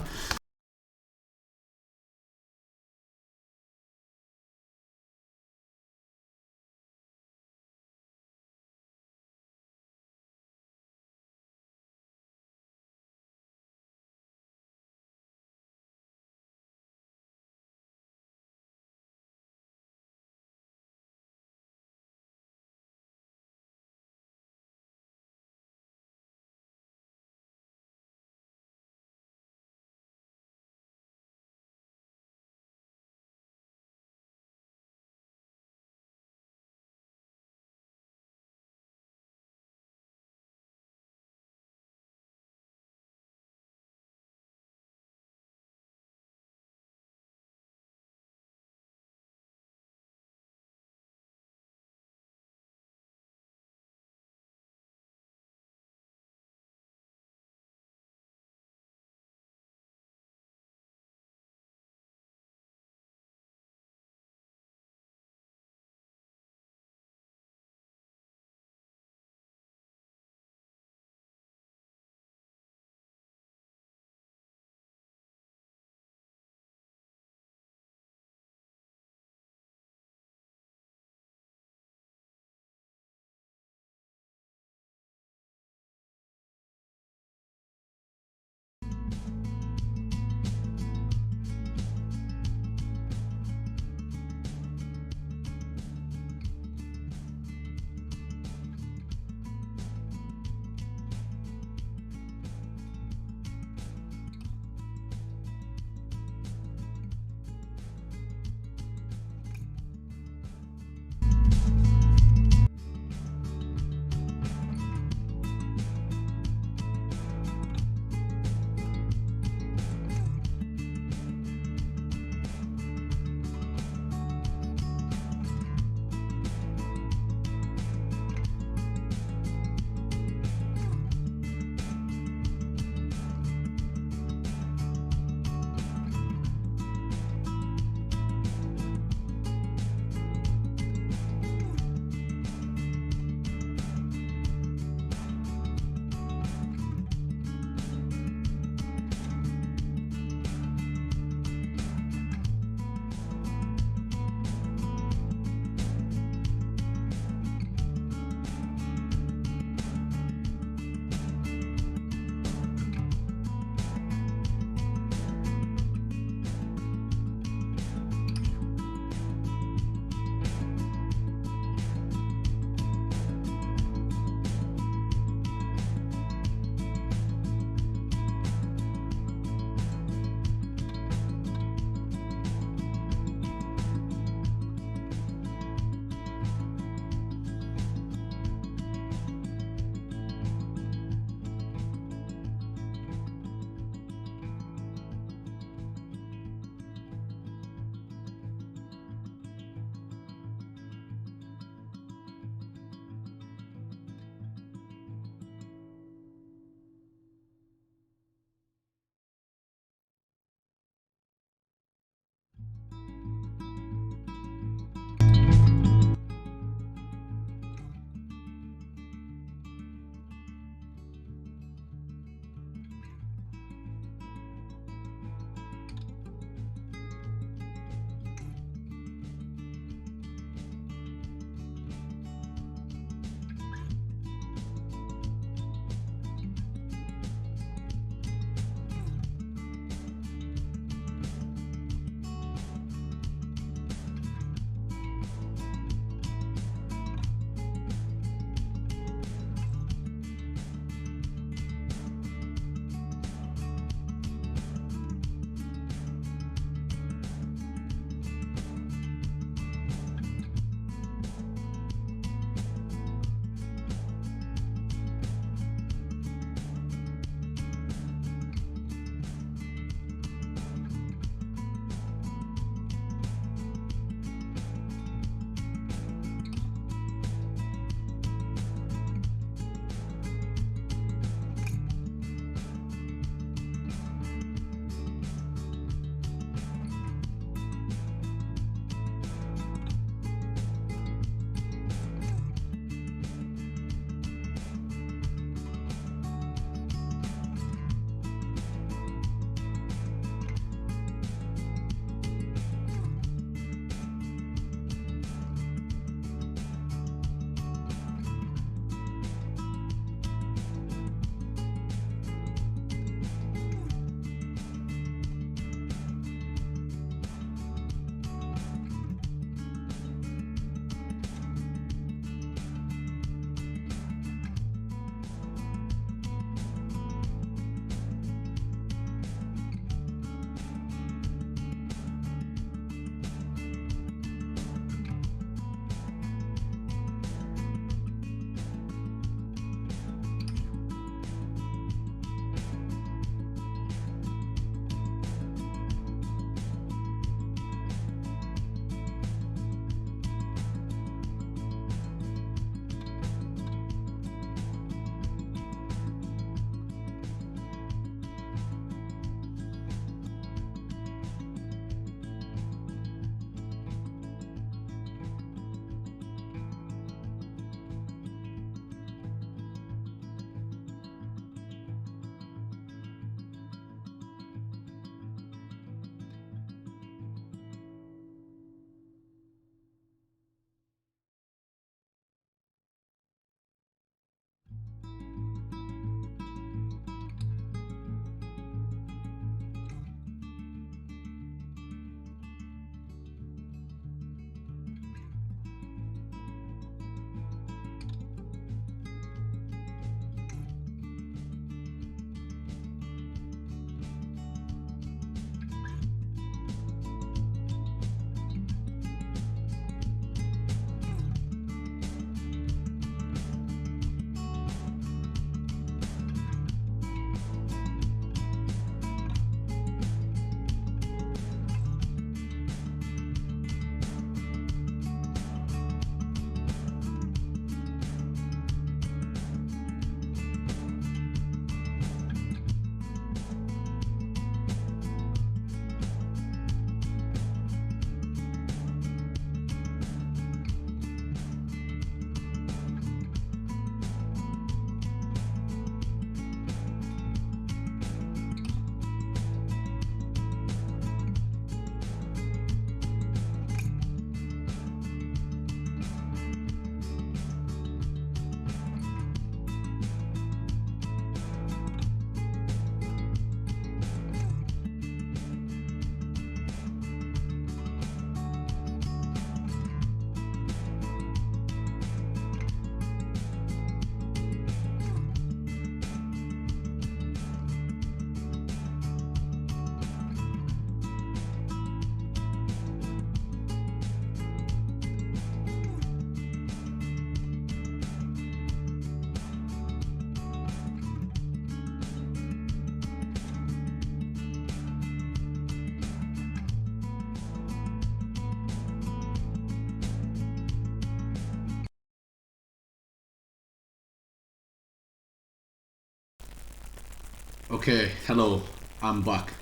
Okay, hello, I'm back.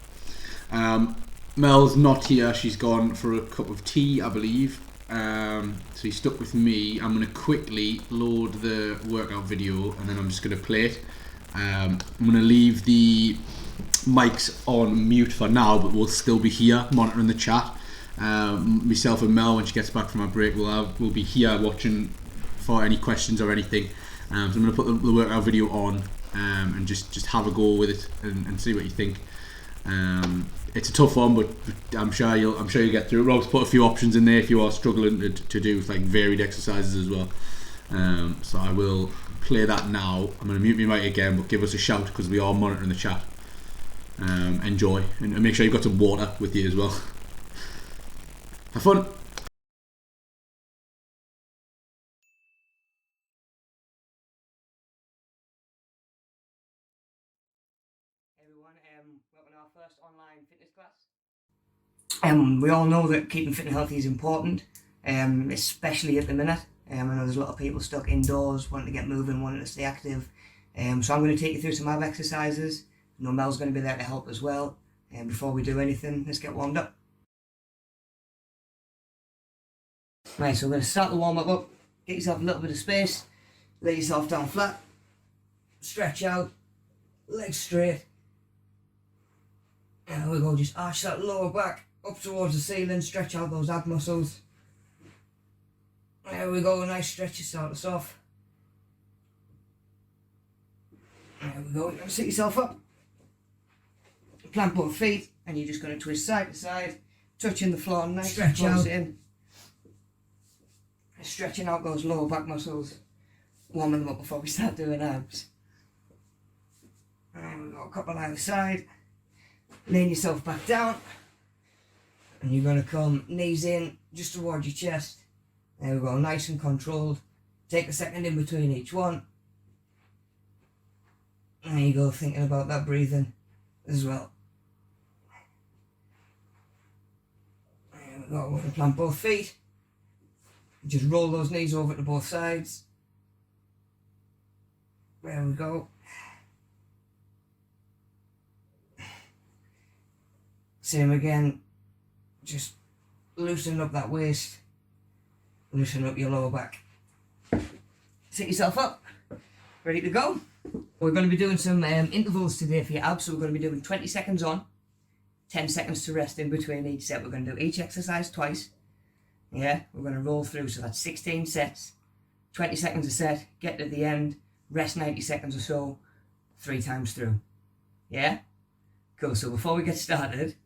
Mel's not here, she's gone for a cup of tea, I believe. So he's stuck with me. I'm going to quickly load the workout video and then I'm just going to play it. I'm going to leave the mics on mute for now, but we'll still be here monitoring the chat. Myself and Mel, when she gets back from our break, we'll be here watching for any questions or anything. So I'm going to put the workout video on and just have a go with it and see what you think. It's a tough one, but I'm sure you'll get through it. Rob's put a few options in there if you are struggling to do like varied exercises as well. So I will play that now. I'm going to mute my mic again, but give us a shout because we are monitoring the chat. Enjoy and make sure you've got some water with you as well. Have fun. Everyone, welcome to our first online fitness class. We all know that keeping fit and healthy is important, especially at the minute. I know there's a lot of people stuck indoors, wanting to get moving, wanting to stay active. So I'm going to take you through some ab exercises. I know Mel's going to be there to help as well. And before we do anything, let's get warmed up. Right, so we're going to start the warm up. Get yourself a little bit of space. Lay yourself down flat. Stretch out. Legs straight. There we go, just arch that lower back up towards the ceiling, stretch out those ab muscles. There we go, a nice stretch to start us off. There we go, you're going to sit yourself up. Plant both feet, and you're just going to twist side to side, touching the floor, nice stretch out. In. Stretching out those lower back muscles, warming them up before we start doing abs. There we go, a couple either side. Laying yourself back down, and you're going to come knees in just towards your chest. There we go, nice and controlled. Take a second in between each one. There you go, thinking about that breathing as well. There we go, we're going to plant both feet. Just roll those knees over to both sides. There we go. Same again, just loosen up that waist, loosen up your lower back. Sit yourself up, ready to go. We're going to be doing some intervals today for your abs, so we're going to be doing 20 seconds on, 10 seconds to rest in between each set. We're going to do each exercise twice. Yeah, we're going to roll through, so that's 16 sets, 20 seconds a set, get to the end, rest 90 seconds or so, 3 times through. Yeah? Cool, so before we get started,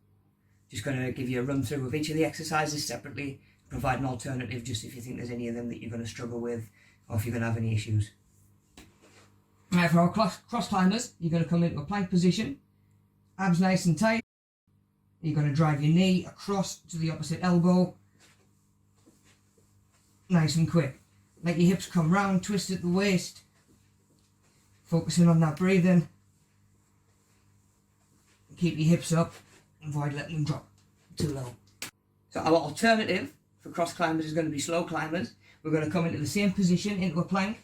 just going to give you a run through of each of the exercises separately, provide an alternative just if you think there's any of them that you're going to struggle with or if you're going to have any issues. Right, for our cross climbers, you're going to come into a plank position, abs nice and tight. You're going to drive your knee across to the opposite elbow, nice and quick. Let your hips come round, twist at the waist, focusing on that breathing. Keep your hips up. Avoid letting them drop too low. So our alternative for cross climbers is going to be slow climbers. We're going to come into the same position, into a plank,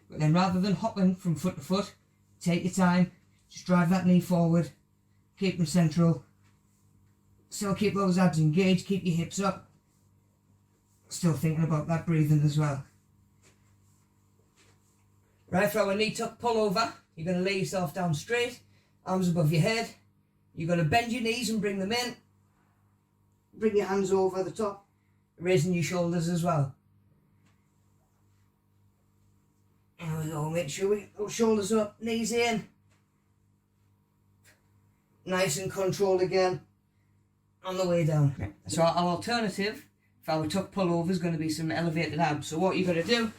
but then rather than hopping from foot to foot, take your time, just drive that knee forward, keep them central, still keep those abs engaged, keep your hips up, still thinking about that breathing as well. Right, for our knee tuck pull over, you're going to lay yourself down straight, arms above your head. You're going to bend your knees and bring them in. Bring your hands over the top, raising your shoulders as well. There we go, make sure we get those shoulders up, knees in. Nice and controlled again on the way down. So our alternative for our tuck pullover is going to be some elevated abs. So what you're going to do,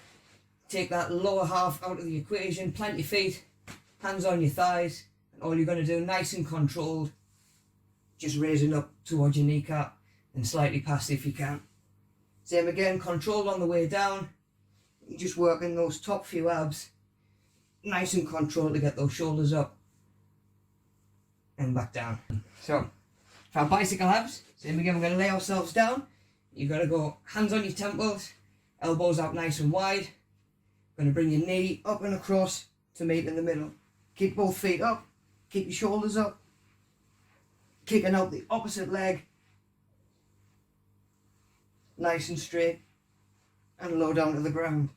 take that lower half out of the equation, plant your feet, hands on your thighs. All you're going to do, nice and controlled, just raising up towards your kneecap and slightly past if you can. Same again, controlled on the way down. You're just working those top few abs, nice and controlled to get those shoulders up and back down. So, for our bicycle abs, same again, we're going to lay ourselves down. You're going to go hands on your temples, elbows out nice and wide. Going to bring your knee up and across to meet in the middle. Keep both feet up. Keep your shoulders up. Kicking out the opposite leg. Nice and straight. And low down to the ground.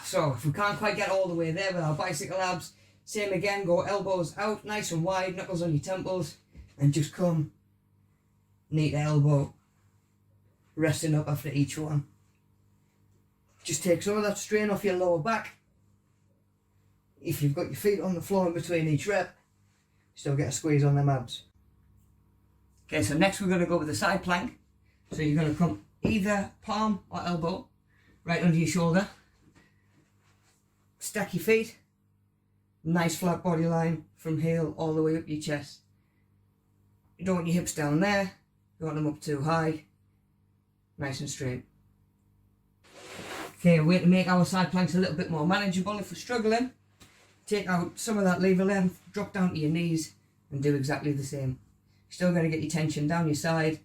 So if we can't quite get all the way there with our bicycle abs, same again, go elbows out, nice and wide, knuckles on your temples, and just come knee to elbow, resting up after each one. Just take some of that strain off your lower back. If you've got your feet on the floor in between each rep, still get a squeeze on them abs. Okay, so next we're going to go with the side plank. So you're going to come either palm or elbow right under your shoulder. Stack your feet. Nice flat body line from heel all the way up your chest. You don't want your hips down there. You want them up too high. Nice and straight. Okay, we're to make our side planks a little bit more manageable if we're struggling. Take out some of that lever length, drop down to your knees and do exactly the same. Still going to get your tension down your side.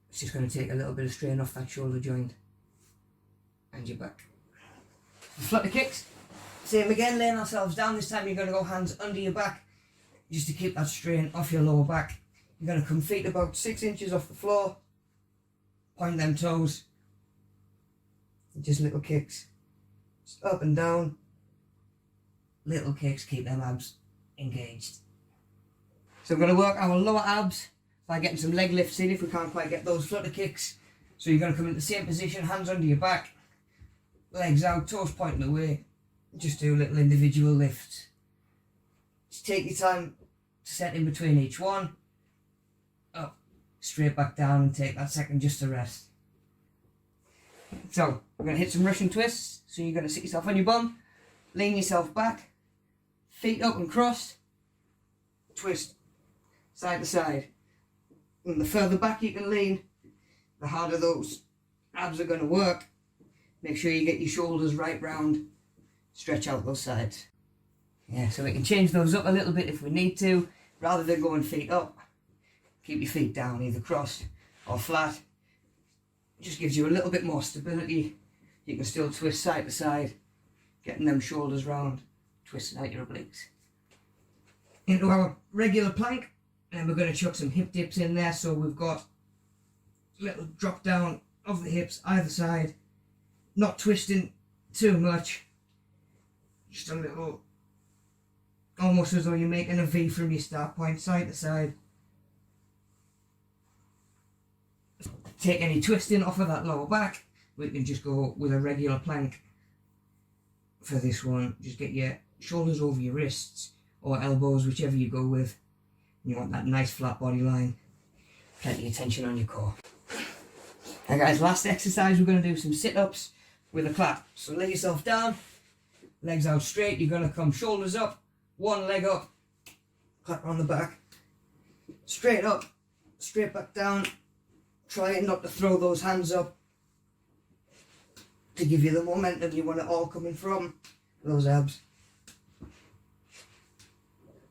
It's just going to take a little bit of strain off that shoulder joint and your back. The flutter kicks, same again, laying ourselves down. This time you're going to go hands under your back just to keep that strain off your lower back. You're going to come feet about 6 inches off the floor, point them toes, just little kicks, just up and down, little kicks, keep them abs engaged. So we're going to work our lower abs by getting some leg lifts in if we can't quite get those flutter kicks. So you're going to come into the same position, hands under your back, legs out, toes pointing away. Just do little individual lifts. Just take your time to set in between each one. Up, straight back down and take that second just to rest. So we're going to hit some Russian twists. So you're going to sit yourself on your bum, lean yourself back, feet up and crossed, twist side to side. And the further back you can lean, the harder those abs are going to work. Make sure you get your shoulders right round, stretch out those sides. Yeah, so we can change those up a little bit if we need to. Rather than going feet up, keep your feet down, either crossed or flat. It just gives you a little bit more stability. You can still twist side to side, getting them shoulders round, twisting out your obliques. Into our regular plank, and we're going to chuck some hip dips in there. So we've got a little drop down of the hips either side, not twisting too much, just a little, almost as though you're making a V from your start point, side to side. Take any twisting off of that lower back. We can just go with a regular plank for this one. Just get your shoulders over your wrists or elbows, whichever you go with. You want that nice flat body line, plenty of tension on your core. And guys, last exercise, we're going to do some sit-ups with a clap. So lay yourself down, legs out straight. You're going to come shoulders up, one leg up, clap on the back, straight up, straight back down. Try not to throw those hands up to give you the momentum you want it all coming from those abs.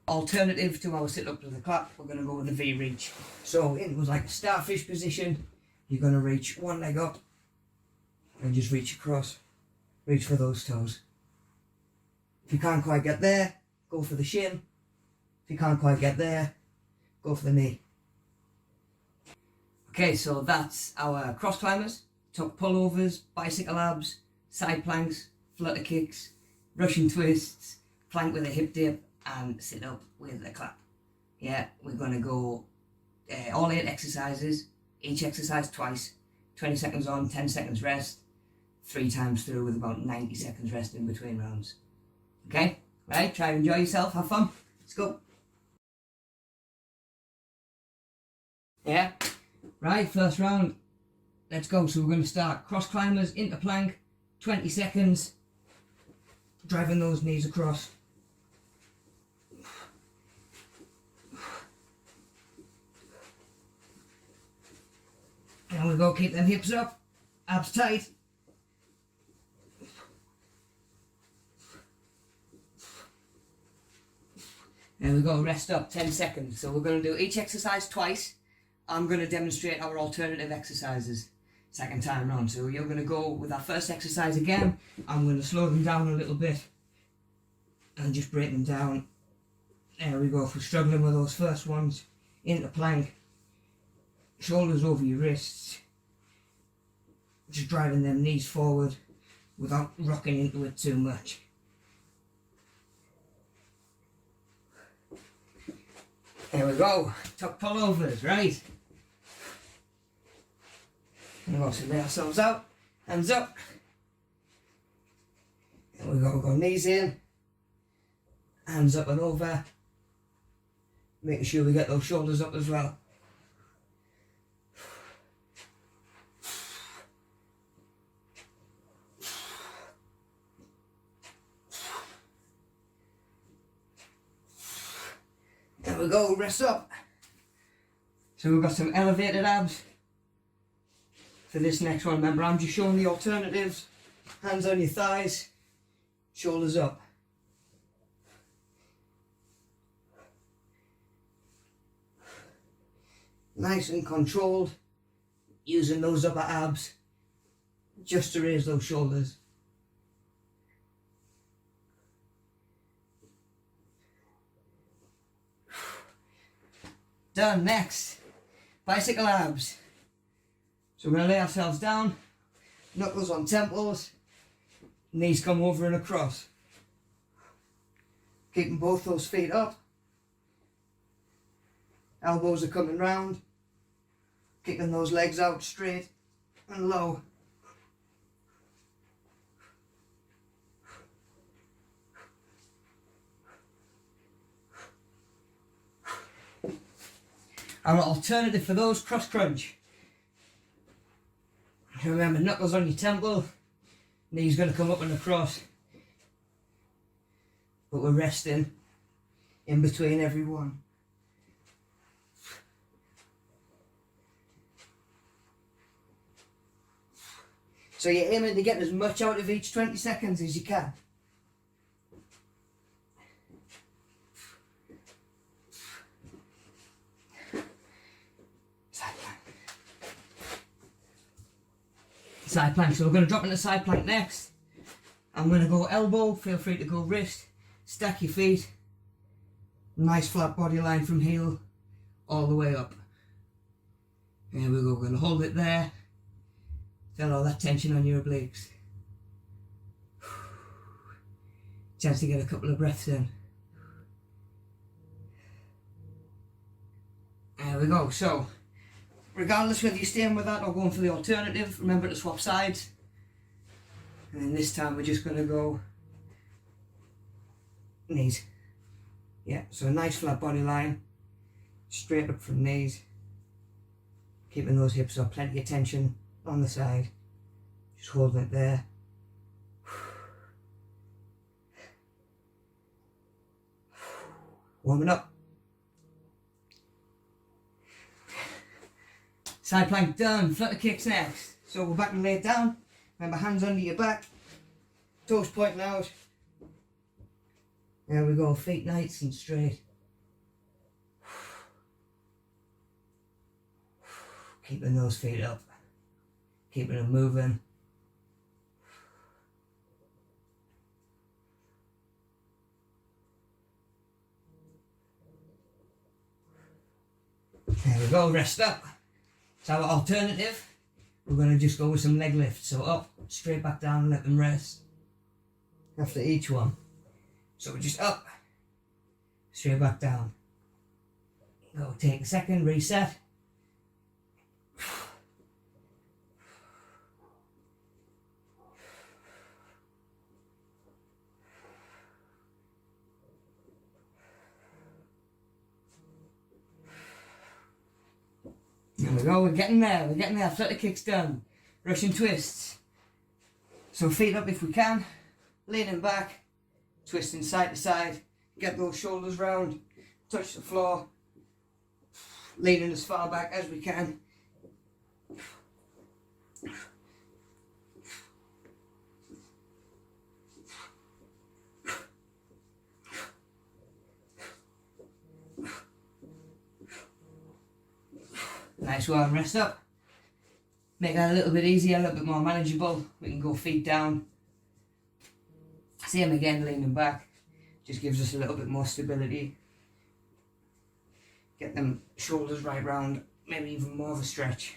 Alternative to our sit-up with the clap, we're going to go with the V-reach. So it was like a starfish position. You're going to reach one leg up and just reach across. Reach for those toes. If you can't quite get there, go for the shin. If you can't quite get there, go for the knee. Okay, so that's our cross climbers, tuck pullovers, bicycle abs, side planks, flutter kicks, Russian twists, plank with a hip dip, and sit up with a clap. Yeah, we're going to go all 8 exercises, each exercise twice, 20 seconds on, 10 seconds rest, 3 times through with about 90 seconds rest in between rounds. Okay, right, try and enjoy yourself, have fun, let's go. Yeah, right, first round, let's go. So we're going to start cross climbers into plank, 20 seconds, driving those knees across. And we go, keep them hips up, abs tight. And we go, rest up, 10 seconds. So we're going to do each exercise twice. I'm going to demonstrate our alternative exercises second time round. So you're going to go with our first exercise again. I'm going to slow them down a little bit and just break them down. There we go. If we're struggling with those first ones, into plank, shoulders over your wrists, just driving them knees forward without rocking into it too much. There we go, tuck pullovers, right? And we'll lay ourselves out, hands up. There we go, we've got knees in, hands up and over. Making sure we get those shoulders up as well. There we go, rest up. So we've got some elevated abs. For this next one, remember I'm just showing the alternatives. Hands on your thighs, shoulders up. Nice and controlled, using those upper abs just to raise those shoulders. Done. Next, bicycle abs. So we're going to lay ourselves down, knuckles on temples, knees come over and across. Keeping both those feet up. Elbows are coming round. Kicking those legs out straight and low. Our alternative for those, cross crunch. Remember, knuckles on your temple, knees going to come up and across, but we're resting in between every one. So you're aiming to get as much out of each 20 seconds as you can. Side plank. So we're going to drop into side plank next. I'm going to go elbow, feel free to go wrist, stack your feet, nice flat body line from heel all the way up. There we go, we're going to hold it there, feel all that tension on your obliques. Chance to get a couple of breaths in. There we go. So regardless whether you're staying with that or going for the alternative, remember to swap sides. And then this time we're just going to go knees. Yeah, so a nice flat body line, straight up from knees. Keeping those hips up, plenty of tension on the side. Just holding it there. Warming up. Side plank done, flutter kicks next. So we're back and lay it down. Remember, hands under your back, toes pointing out. There we go, feet nice and straight. Keeping those feet up, keeping them moving. There we go, rest up. So our alternative, we're going to just go with some leg lifts. So up, straight back down and let them rest after each one. So we're just up, straight back down. Go, take a second, reset. There we go, we're getting there, flutter kicks done, Russian twists. So feet up if we can, leaning back, twisting side to side, get those shoulders round, touch the floor, leaning as far back as we can. Nice one, rest up. Make that a little bit easier, a little bit more manageable. We can go feet down. Same again, leaning back. Just gives us a little bit more stability. Get them shoulders right round, maybe even more of a stretch.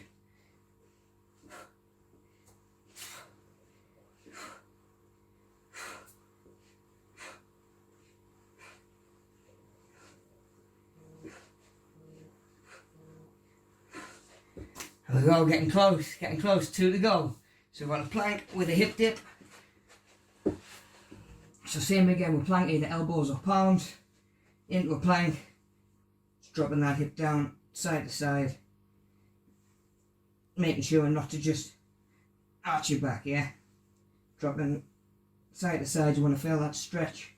There we go, getting close, 2 to go. So we've got a plank with a hip dip. So same again, we're planking the elbows or palms into a plank, just dropping that hip down side to side, making sure not to just arch your back, yeah? Dropping side to side, you want to feel that stretch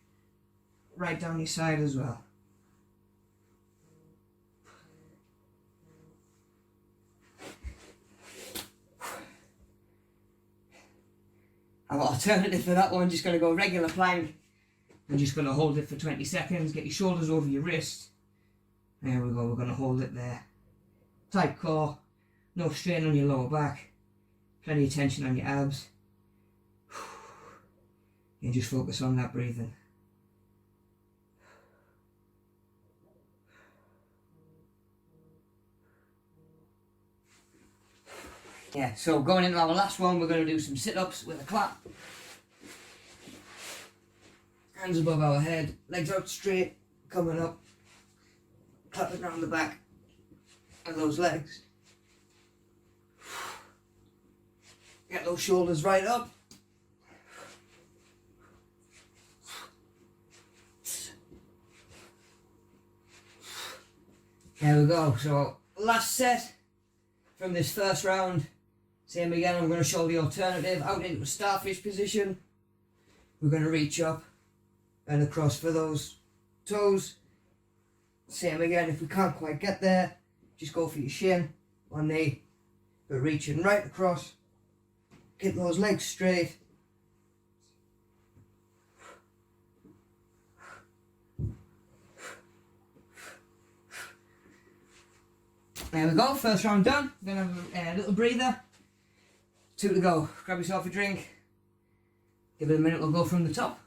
right down your side as well. I've got alternative for that one, just going to go regular plank. I'm just going to hold it for 20 seconds, get your shoulders over your wrist. There we go, we're going to hold it there. Tight core, no strain on your lower back, plenty of tension on your abs. And just focus on that breathing. Yeah, so going into our last one, we're going to do some sit-ups with a clap. Hands above our head, legs out straight, coming up, clapping around the back of those legs. Get those shoulders right up. There we go, so last set from this first round. Same again, I'm going to show the alternative out into a starfish position. We're going to reach up and across for those toes. Same again, if we can't quite get there, just go for your shin or knee, but reaching right across. Get those legs straight. There we go, first round done. We're going to have a little breather. 2 to go. Grab yourself a drink. Give it a minute, we'll go from the top.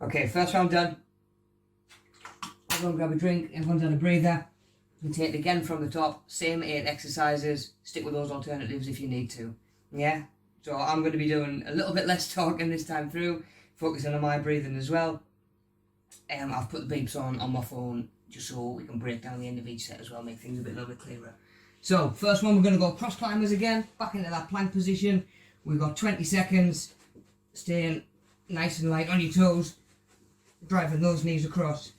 Okay, first round done. Everyone grab a drink, everyone's had a breather. You take it again from the top, same 8 exercises, stick with those alternatives if you need to. Yeah? So I'm going to be doing a little bit less talking this time through, focusing on my breathing as well. I've put the beeps on my phone just so we can break down the end of each set as well, make things a little bit clearer. So, first one, we're going to go cross climbers again, back into that plank position. We've got 20 seconds, staying nice and light on your toes, driving those knees across.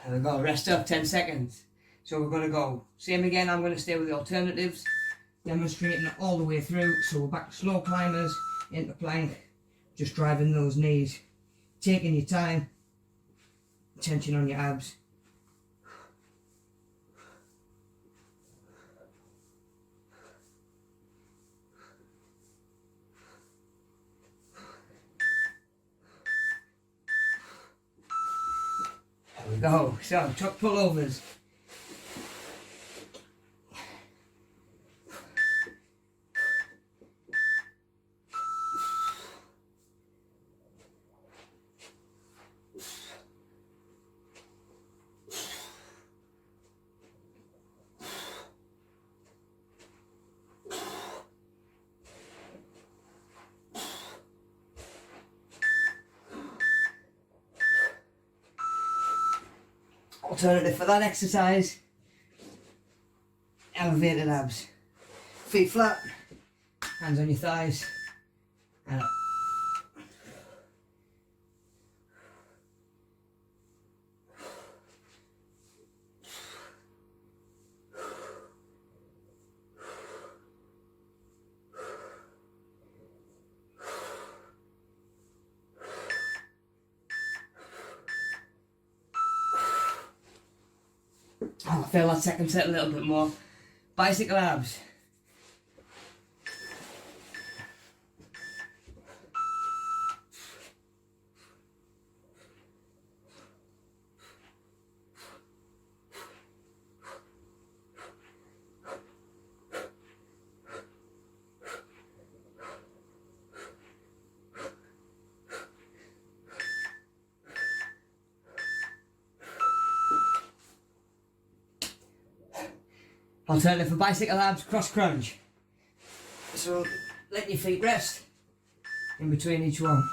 There we go, rest up 10 seconds. So we're going to go, same again, I'm going to stay with the alternatives. demonstrating it all the way through. So we're back to slow climbers, into plank, just driving those knees, taking your time, tension on your abs. There we go. So, truck pullovers. Alternative for that exercise, elevated abs. Feet flat, hands on your thighs, and up. Oh, I feel that second set a little bit more. Bicycle abs. Alternative for bicycle abs, cross crunch. So let your feet rest in between each one.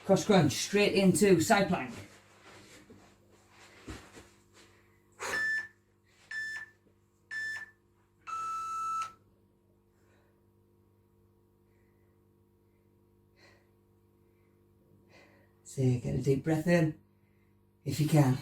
Cross crunch, straight into side plank. So get a deep breath in, if you can.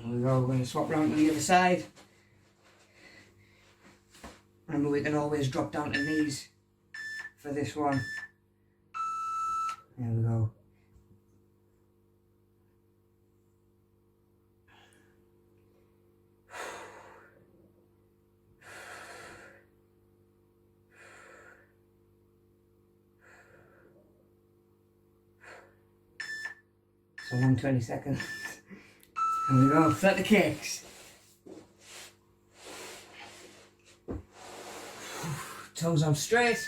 There we go, we're going to swap round to the other side. Remember, we can always drop down to knees for this one. There we go. So 120 seconds. There we go, set the kicks. Toes on straight,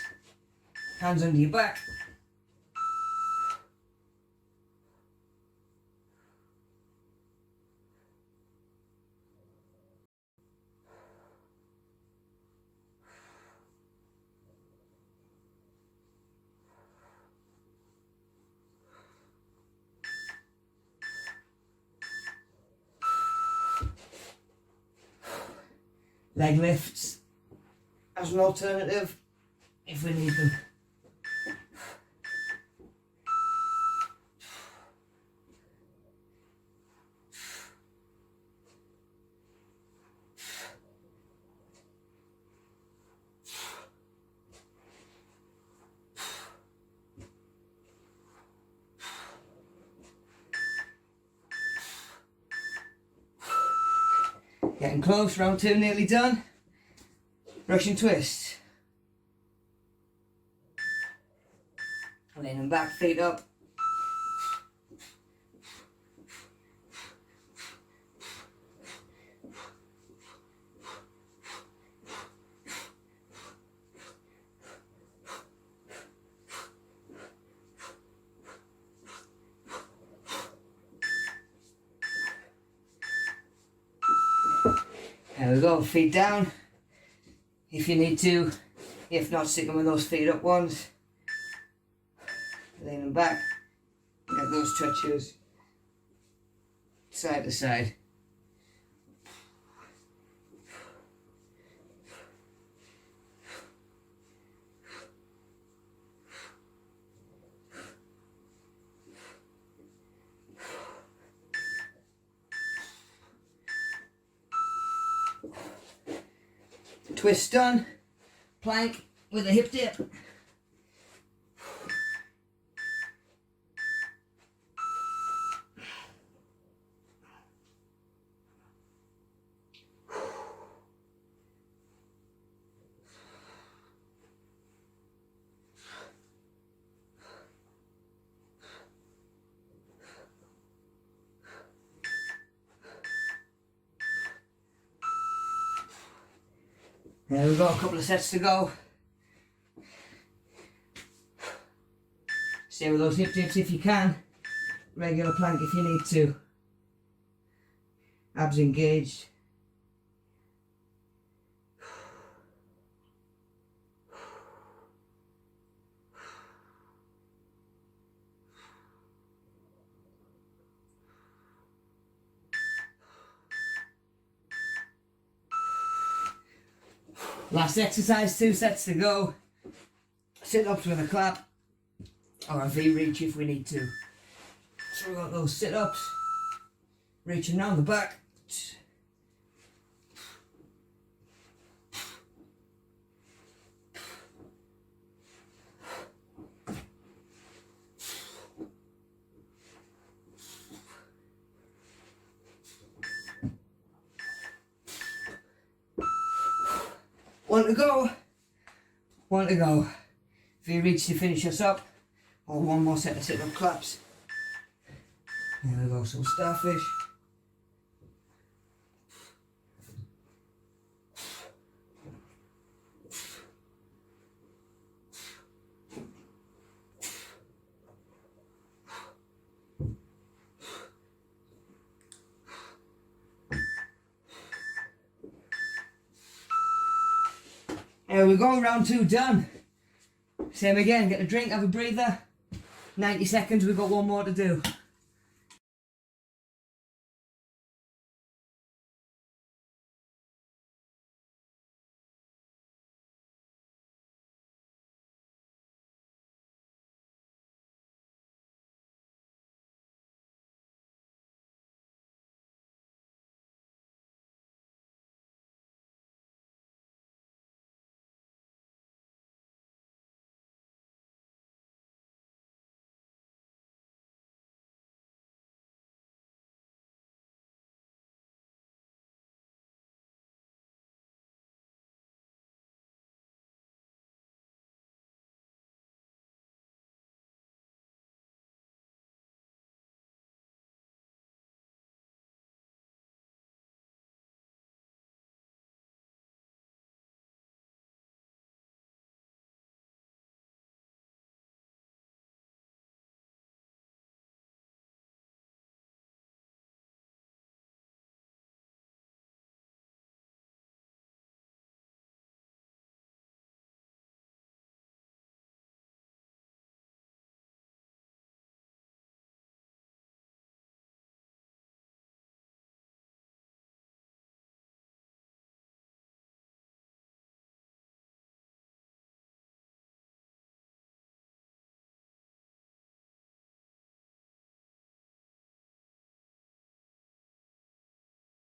hands under your back. Leg lifts as an alternative if we need them. Getting close, round two nearly done. Russian twist. Leaning back, feet up. There we go, feet down, if you need to. If not, stick them with those feet up ones. Lean them back. Get those stretches side to side. Twist done. Plank with a hip dip. There we go, a couple of sets to go. Stay with those hip dips if you can. Regular plank if you need to. Abs engaged. Last exercise, 2 sets to go. Sit-ups with a clap, or a V-reach if we need to. So we've got those sit-ups, reaching down the back. One to go. One to go. V-reach to finish us up, or one more set of sit-up claps. There we go, some starfish. There we go, round 2 done. Same again, get a drink, have a breather. 90 seconds, we've got one more to do.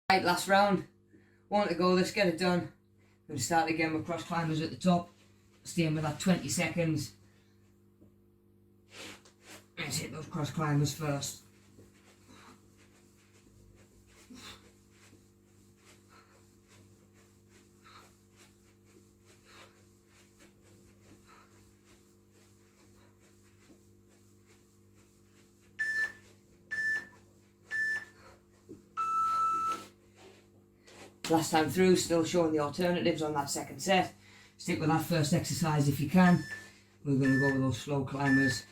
Right, last round. One to go, let's get it done. We'll start again with cross climbers at the top. Staying with that 20 seconds. Let's hit those cross climbers first. Last time through, still showing the alternatives on that second set. Stick with that first exercise if you can. We're going to go with those slow climbers.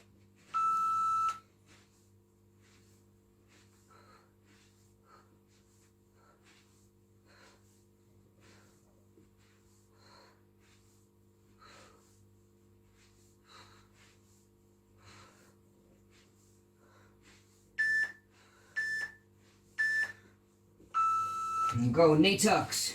And go knee tucks.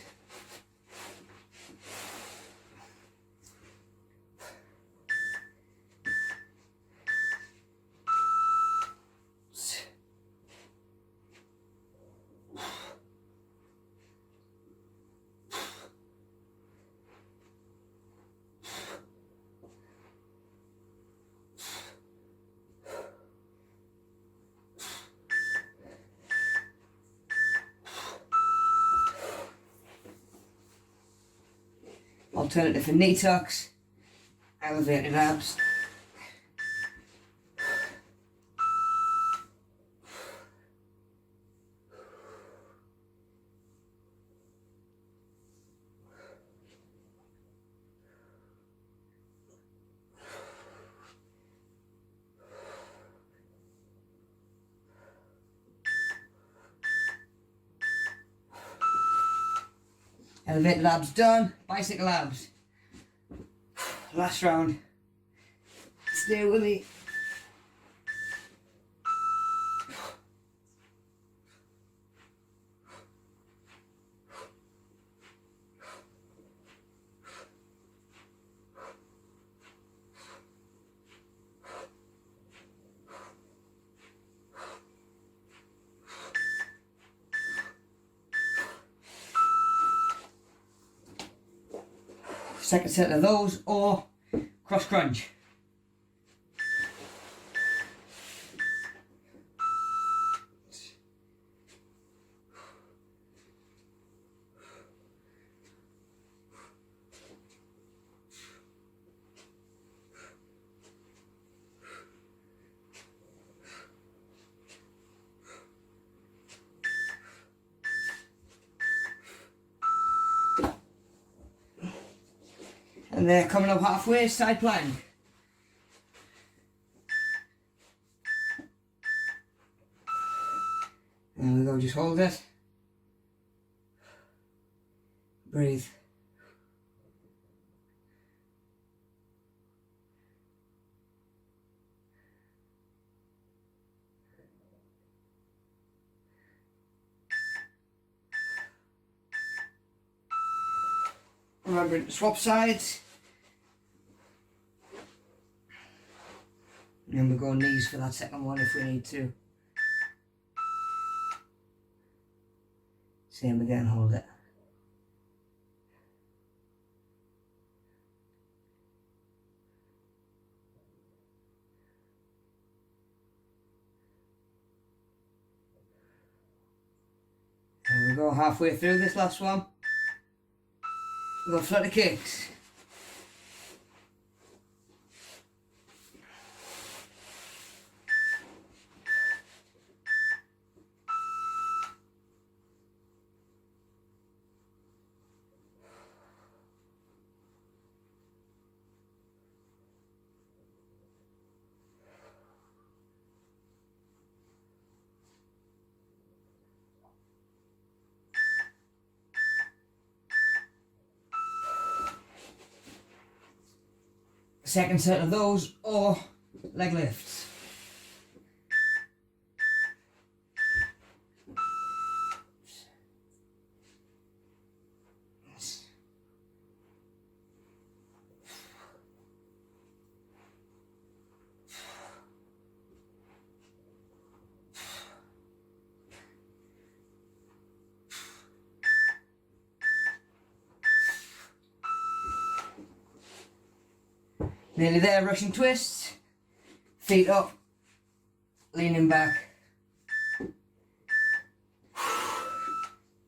Alternative for knee tucks, elevated abs. Elevated abs done, bicycle abs. Last round. Stay with me. Second set of those, or cross crunch. And they're coming up halfway, side plank. There we go, just hold it. Breathe. Remember to swap sides. And then we go knees for that second one if we need to. Same again, hold it. There we go, halfway through this last one. We go flutter kicks. Second set of those, or leg lifts. Nearly there, Russian twists. Feet up, leaning back.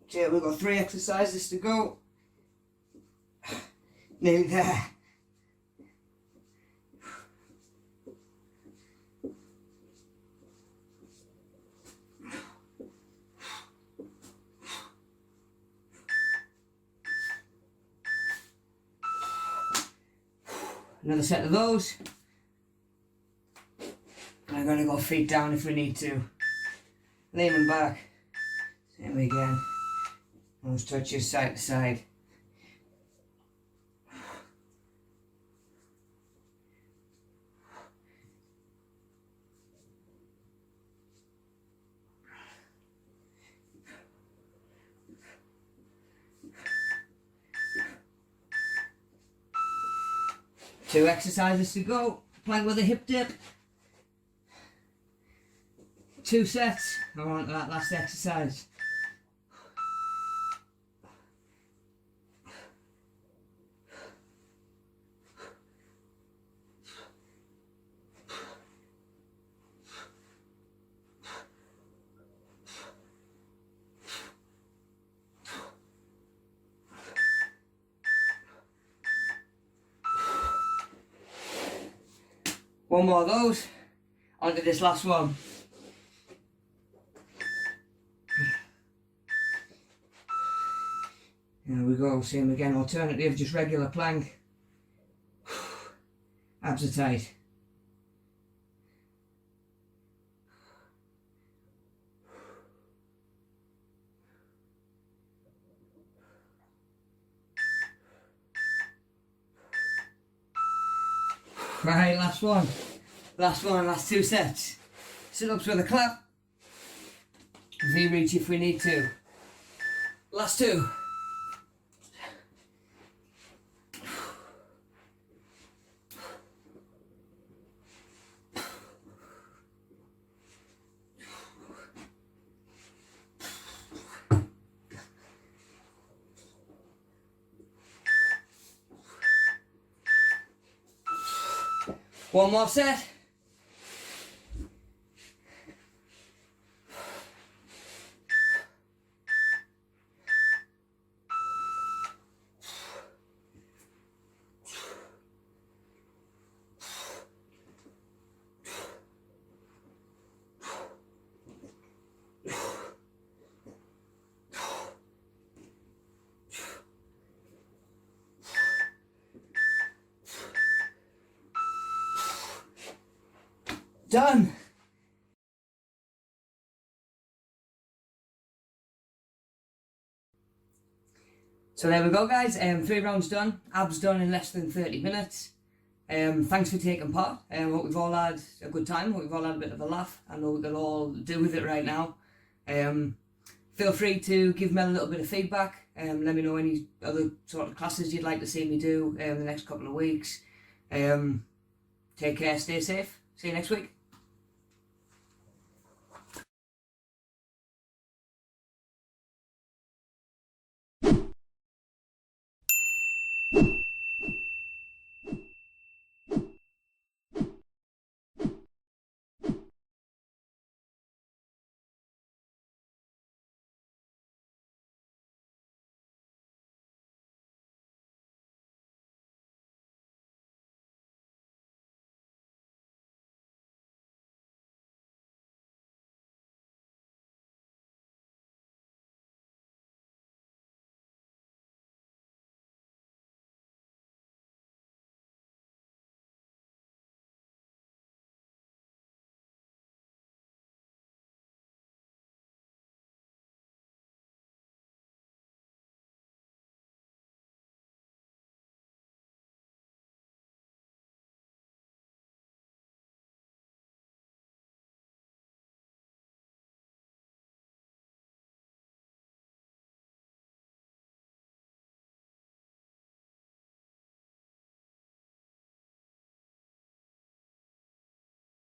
Okay, we've got 3 exercises to go. Nearly there. Another set of those. And I'm going to go feet down if we need to. Leaning back. Same again. Those touches side to side. 2 exercises to go. Plank with a hip dip. 2 sets. We're on to that last exercise. One more of those. On to this last one. There we go, same again, alternative, just regular plank. Abs are tight. Right, last one. Last 2 sets. Sit-ups with a clap. V-reach if we need to. Last 2. One more set. Done. So there we go, guys. 3 rounds done. Abs done in less than 30 minutes. Thanks for taking part. Hope we've all had a good time. Hope we've all had a bit of a laugh. I know we can all do with it right now. Feel free to give me a little bit of feedback. Let me know any other sort of classes you'd like to see me do in the next couple of weeks. Take care, stay safe. See you next week.